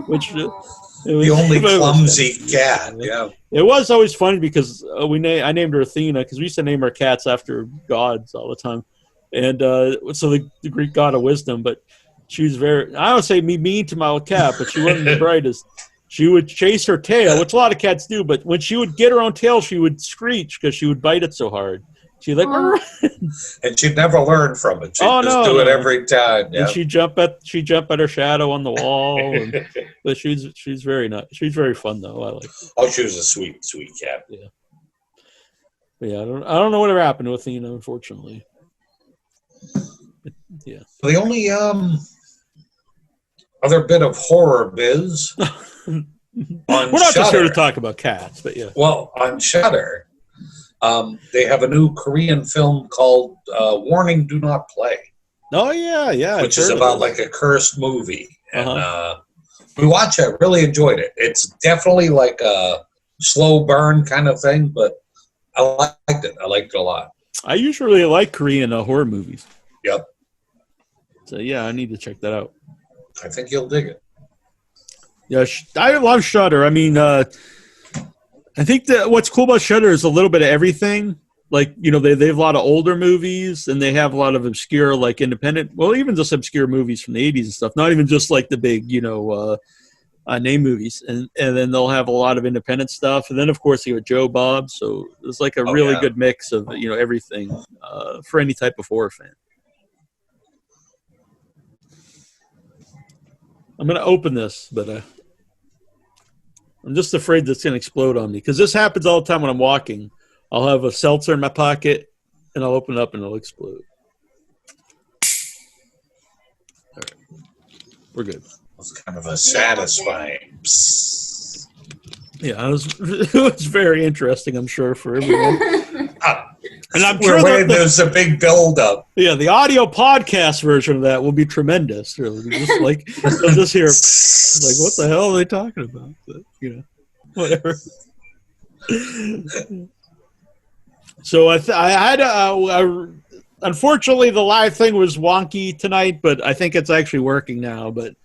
which it was The only clumsy kind of cat. Yeah. It was always funny because I named her Athena because we used to name our cats after gods all the time, and so the Greek god of wisdom. But she was I don't say mean to my cat, but she wasn't the brightest. She would chase her tail, which a lot of cats do, but when she would get her own tail, she would screech because she would bite it so hard. She'd like, and she'd never learn from it. She'd do it every time. Yeah. And she'd jump at her shadow on the wall. But she's very nice. She's very fun though. I like her. Oh, she was a sweet, sweet cat. Yeah. But yeah, I don't know whatever happened to Athena, unfortunately. Yeah. The only other bit of horror biz. We're not just here to talk about cats, but yeah. Well, on Shudder, they have a new Korean film called Warning, Do Not Play. Oh, yeah. Which is about like a cursed movie. And we watched it, really enjoyed it. It's definitely like a slow burn kind of thing, but I liked it. I liked it a lot. I usually like Korean horror movies. Yep. So, yeah, I need to check that out. I think you'll dig it. Yeah, I love Shudder. I mean, I think that what's cool about Shudder is a little bit of everything. Like, you know, they have a lot of older movies, and they have a lot of obscure, like, independent, well, even just obscure movies from the 80s and stuff. Not even just, like, the big, you know, name movies. And then they'll have a lot of independent stuff. And then, of course, you have Joe Bob. So it's like a really good mix of, you know, everything for any type of horror fan. I'm going to open this, but I'm just afraid that's going to explode on me. Because this happens all the time when I'm walking. I'll have a seltzer in my pocket, and I'll open it up, and it'll explode. All right. We're good. It's kind of a satisfying. Psst. Yeah, it was very interesting, I'm sure, for everyone. And I'm sure there's a big build-up. Yeah, the audio podcast version of that will be tremendous. Really, just like they'll just hear, like, what the hell are they talking about? But, you know, whatever. So I had unfortunately the live thing was wonky tonight, but I think it's actually working now. But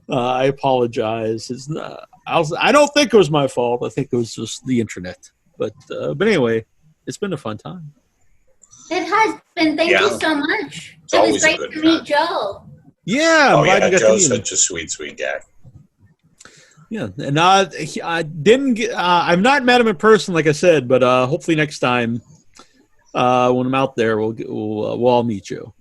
I apologize. It's not. I don't think it was my fault. I think it was just the internet. But anyway. It's been a fun time. It has been. Thank you so much. It was great to meet Joe. Yeah. Oh, yeah. Joe's such a sweet, sweet guy. Yeah. And I didn't get, I've not met him in person, like I said, but hopefully next time when I'm out there, we'll all meet Joe.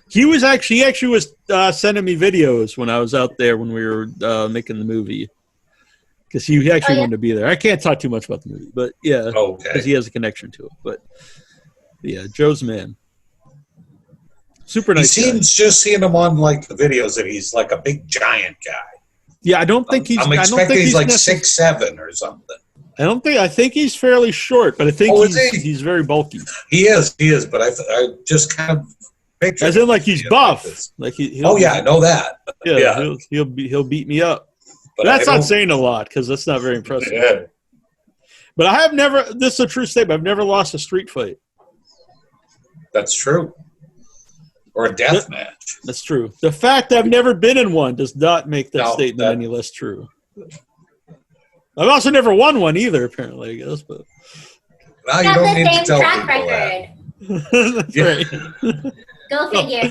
He actually was sending me videos when I was out there when we were making the movie. Because he actually wanted to be there. I can't talk too much about the movie, but yeah, because he has a connection to it. But yeah, Joe's man. Super nice. He seems just seeing him on like the videos that he's like a big giant guy. Yeah, I don't think he's. I'm expecting he's like 6'7" or something. I think he's fairly short, but I think he's very bulky. He is, but I just kind of picture. As in, like he's buff. Like I know that. Yeah. He'll beat me up. But that's not saying a lot because that's not very impressive. Yeah. But I have never. This is a true statement. I've never lost a street fight. That's true. Or a death match. That's true. The fact I've never been in one does not make that statement any less true. I've also never won one either, apparently, I guess. But now you don't need to tell people that. That's right. Go figure.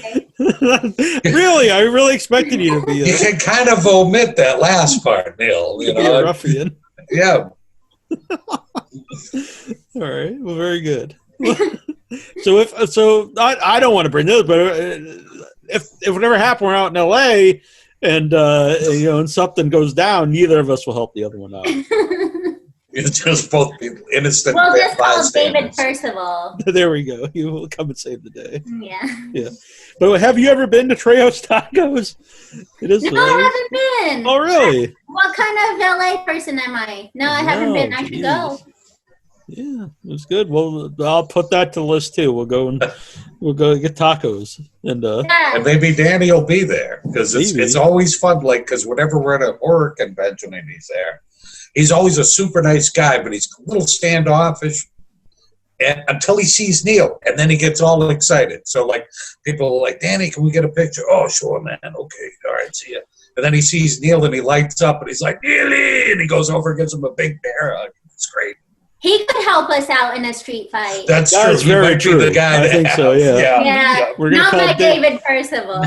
Really? I really expected you to be. You can kind of omit that last part, Neal. You know, a ruffian. Yeah. All right. Well, very good. I don't want to bring this, but if whatever happened, we're out in L.A. and and something goes down, neither of us will help the other one out. You'll just both be innocent. We'll just call David Percival. There we go. You will come and save the day. Yeah. Yeah. But have you ever been to Trejo's Tacos? It is. No, I haven't been. Oh, really? What kind of LA person am I? No, I haven't been. I should go. Yeah, it was good. Well, I'll put that to the list too. We'll go get tacos and maybe Danny will be there because it's always fun. Like because whenever we're at a horror convention and he's there. He's always a super nice guy, but he's a little standoffish. until he sees Neal, and then he gets all excited. So like people are like, Danny, can we get a picture? Oh, sure, man. Okay, all right, see ya. And then he sees Neal and he lights up and he's like, Neely, and he goes over and gives him a big bear hug. It's great. He could help us out in a street fight. That's That true. is He very might be true. the guy I to think have. so, yeah. Yeah, We're gonna not call my Dave. David Percival.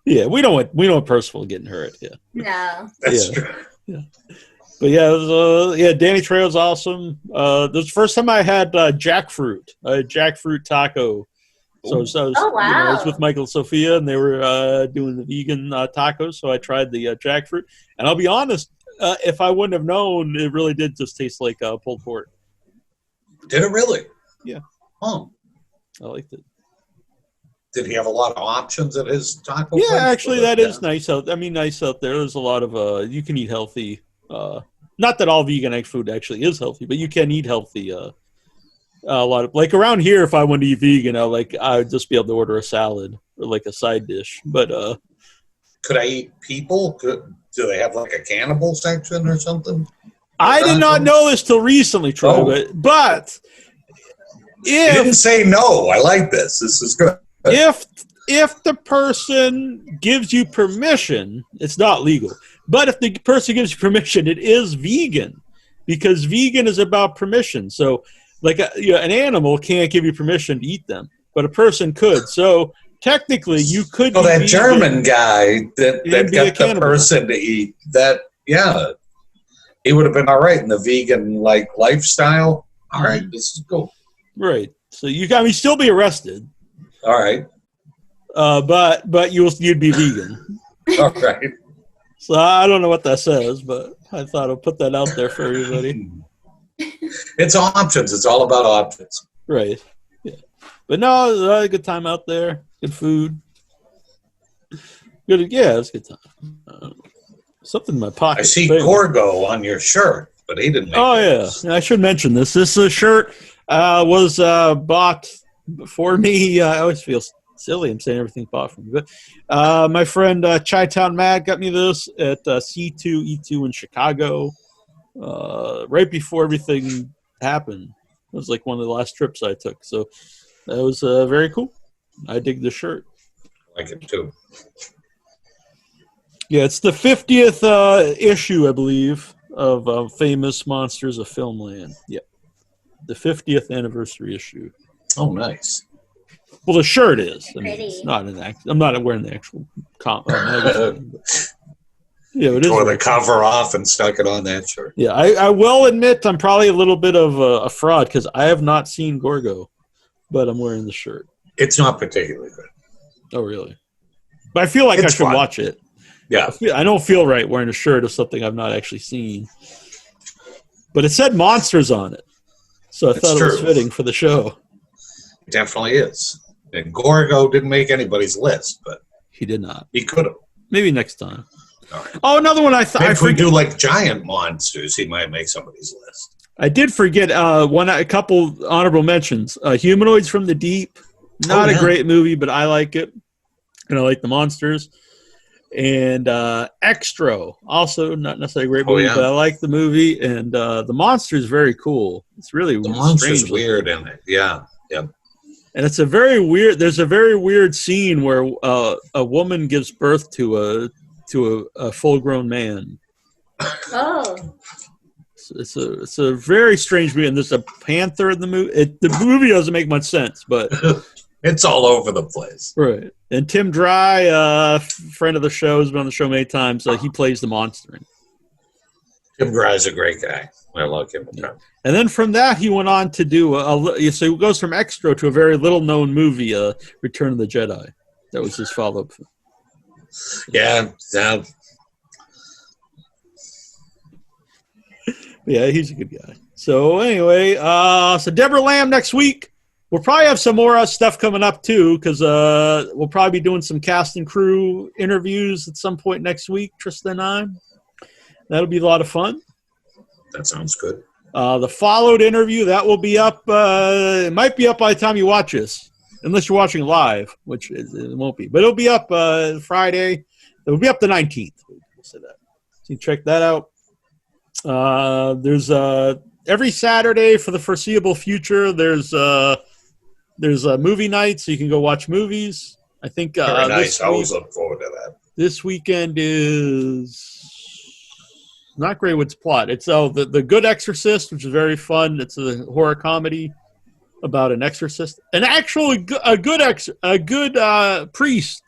Yeah, we don't want Percival getting hurt. Yeah, No. That's Yeah. true. but yeah, it was, Danny Trejo's awesome. This was the first time I had jackfruit, a jackfruit taco. So I was, Oh, wow. I was with Michael and Sophia, and they were doing the vegan tacos. So I tried the jackfruit, and I'll be honest, if I wouldn't have known, it really did just taste like pulled pork. Did it really? Yeah. Oh. I liked it. Did he have a lot of options at his taco Yeah, place? actually, that is nice out. I mean, nice out there. There's a lot of you can eat healthy. Not that all vegan food actually is healthy, but you can eat healthy. A lot of like around here, if I wanted to eat vegan, I would just be able to order a salad or like a side dish. But could I eat people? Do they have like a cannibal section or something? I did not know this till recently, Troy. Oh. But You didn't say no. I like this. This is good. if the person gives you permission, it's not legal. But if the person gives you permission, it is vegan, because vegan is about permission. So, like an animal can't give you permission to eat them, but a person could. So technically, you could. So that vegan German guy that and got be a the cannibal. person to eat that, yeah, he would have been all right in the vegan like lifestyle. All right, this is cool. Right. So you'd still be arrested. All right, But you'd be vegan. all right. So I don't know what that says, but I thought I'd put that out there for everybody. It's options. It's all about options. Right. Yeah. But no, it was a good time out there. Good food. Good. Yeah, it was a good time. Something in my pocket. I see Gorgo on your shirt, but he didn't make Oh yeah, I should mention this. This shirt was bought for me. I always feel silly. I'm saying everything's bought for me, but my friend Chi-Town Matt got me this at C2E2 in Chicago. Right before everything happened. It was like one of the last trips I took. So that was very cool. I dig the shirt. I like it too. Yeah, it's the 50th issue, I believe, of Famous Monsters of Filmland. Yep. The 50th anniversary issue. Oh, nice. Well, the shirt is. I mean, Pretty. it's not I'm not wearing the actual magazine. But yeah, it is. Tore the cover off and stuck it on that shirt. Yeah, I will admit I'm probably a little bit of a fraud because I have not seen Gorgo, but I'm wearing the shirt. It's not particularly good. Oh, really? But I feel like It's I should fun. watch it. Yeah. I don't feel right wearing a shirt of something I've not actually seen. But it said monsters on it, so I It's thought it was true. fitting for the show. It definitely is. And Gorgo didn't make anybody's list, but He did not. he could have. Maybe next time. All right. Oh, another one I thought I If we forget. do like giant monsters, he might make somebody's list. I did forget a couple honorable mentions. Humanoids from the Deep, not yeah. a great movie, but I like it, and I like the monsters. And Extra, also not necessarily a great movie, yeah. but I like the movie. And the monster is very cool. It's really The monster's strange. weird in it. Yeah. Yep. And it's a very weird. There's a very weird scene where a woman gives birth to a full-grown man. Oh. It's a very strange movie, and there's a panther in the movie. The movie doesn't make much sense, but It's all over the place. right. And Tim Dry, friend of the show, has been on the show many times. He plays the monster in it. Tim Gry's a great guy. I like him. Yeah. And then from that, he went on to do so he goes from Extra to a very little-known movie, Return of the Jedi. That was his follow-up film. Yeah. Yeah, he's a good guy. So anyway, so Deborah Lamb next week. We'll probably have some more stuff coming up too, because we'll probably be doing some cast and crew interviews at some point next week, Trista and I. That'll be a lot of fun. That sounds good. The followed interview, that will be up. It might be up by the time you watch this, unless you're watching live, which it won't be. But it'll be up Friday. It'll be up the 19th. We'll say that. So you check that out. There's every Saturday for the foreseeable future, there's a movie night, so you can go watch movies. I think Very nice. I always look forward to that. This weekend is not Greywood's Plot. It's the Good Exorcist, which is very fun. It's a horror comedy about an exorcist, and actually a good priest.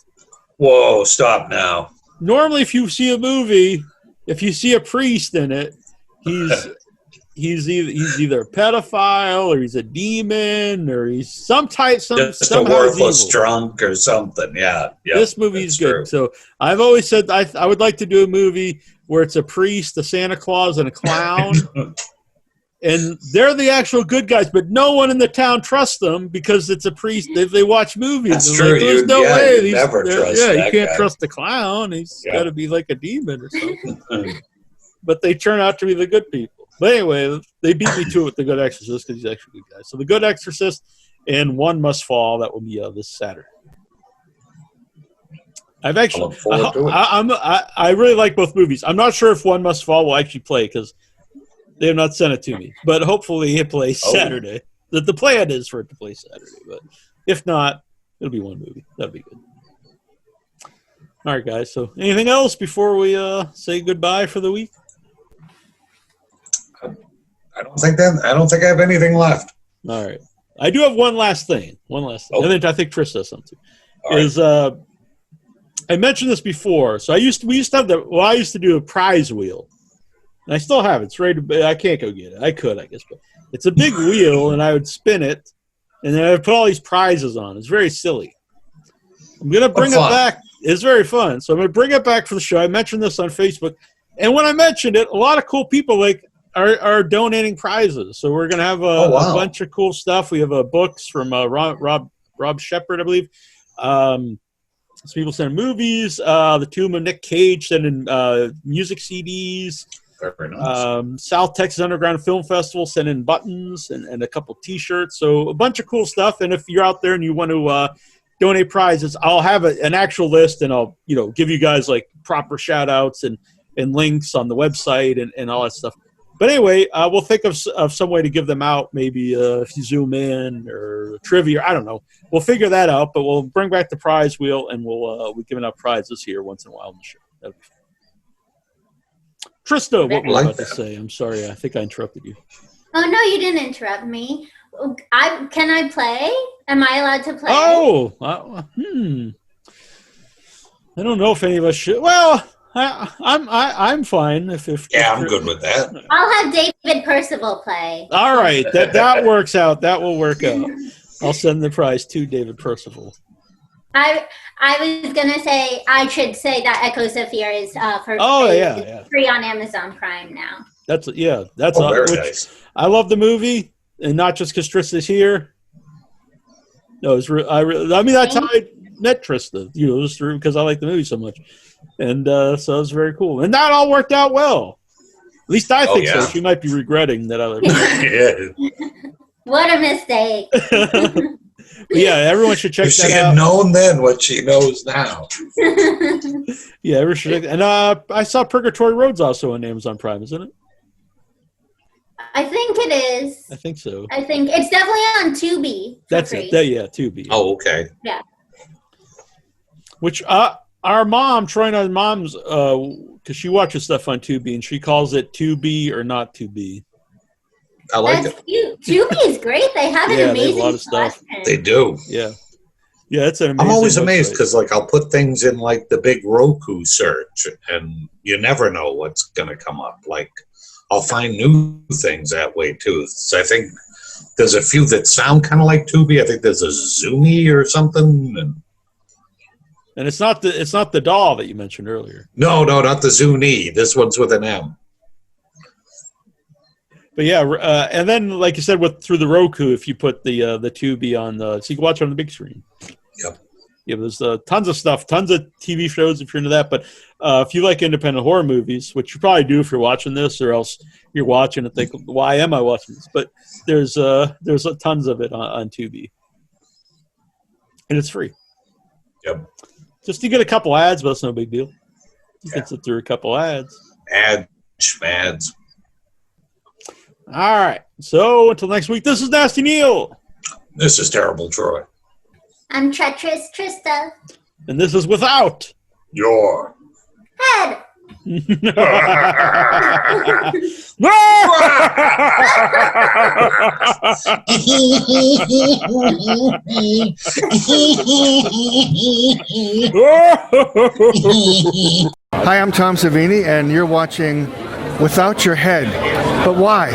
Whoa! Stop now. Normally, if you see a movie, if you see a priest in it, he's either a pedophile or he's a demon or he's just a worthless drunk or something. Yeah. This movie's good. True. So I've always said I would like to do a movie where it's a priest, a Santa Claus, and a clown. And they're the actual good guys, but no one in the town trusts them because it's a priest. They watch movies. That's and true. Like, there's no way. You never trust you that can't guy. trust the clown. He's got to be like a demon or something. But they turn out to be the good people. But anyway, they beat me to it with the Good Exorcist because he's actually a good guy. So the Good Exorcist and One Must Fall. That will be this Saturday. I've actually, I really like both movies. I'm not sure if One Must Fall will actually play because they have not sent it to me. But hopefully it plays Saturday. The plan is for it to play Saturday. But if not, it'll be one movie. That'll be good. All right, guys. So anything else before we say goodbye for the week? I don't think I have anything left. All right. I do have one last thing. Oh. And then I think Trista has something. All right. I mentioned this before. So we used to have I used to do a prize wheel. And I still have it. It's ready to, I can't go get it. I could, I guess. But it's a big wheel, and I would spin it, and then I would put all these prizes on. It's very silly. I'm going to bring it back. It's very fun. So I'm going to bring it back for the show. I mentioned this on Facebook. And when I mentioned it, a lot of cool people are donating prizes. So we're going to have a bunch of cool stuff. We have books from Rob Shepard, I believe. Some people sending movies. The Tomb of Nick Cage sending music CDs. Very nice. South Texas Underground Film Festival sending buttons and a couple T-shirts. So a bunch of cool stuff. And if you're out there and you want to donate prizes, I'll have an actual list, and I'll give you guys like proper shout outs and links on the website and all that stuff. But anyway, we'll think of some way to give them out. Maybe if you zoom in or trivia, I don't know. We'll figure that out. But we'll bring back the prize wheel, and we're giving out prizes here once in a while on the show. That'll be fun. Trista, what were you about to say? I'm sorry, I think I interrupted you. Oh no, you didn't interrupt me. Can I play? Am I allowed to play? Oh, I don't know if any of us should. Well, I'm fine. If I'm good with that. I'll have David Percival play. All right, that works out. That will work out. I'll send the prize to David Percival. I was gonna say I should say that Echoes of Fear is free on Amazon Prime now. That's very nice. I love the movie, and not just because Trista's here. No, that's how I met Trista. Just because I like the movie so much, and so it was very cool. And that all worked out well. At least I think so. She might be regretting that What a mistake. Yeah, everyone should check that out. If she had known then what she knows now. Yeah, everyone should. And I saw Purgatory Road's also on Amazon Prime, isn't it? I think it is. I think so. I think it's definitely on Tubi. That's free. It. Tubi. Oh, okay. Yeah. Which our mom, Troy and our mom's, because she watches stuff on Tubi, and she calls it Tubi or not Tubi. I like That's cute. Tubi is great. They have an amazing they have a lot of stuff. They do. Yeah. Yeah, it's an amazing I'm always website. amazed because I'll put things in like the big Roku search, and you never know what's going to come up. Like I'll find new things that way too. So I think there's a few that sound kind of like Tubi. I think there's a Zuni or something. And it's not the doll that you mentioned earlier. No, not the Zuni. This one's with an M. But yeah, and then like you said, through the Roku, if you put the Tubi on, so you can watch it on the big screen. Yep. Yeah, there's tons of stuff, tons of TV shows if you're into that. But if you like independent horror movies, which you probably do if you're watching this, or else you're watching and think, why am I watching this? But there's tons of it on Tubi, and it's free. Yep. Just to get a couple ads, but that's no big deal. You can sit through a couple ads. Schmads. All right. So until next week, this is Nasty Neal. This is Terrible Troy. I'm Treacherous Trista. And this is Without Your Head. Hi, I'm Tom Savini, and you're watching Without Your Head. But why?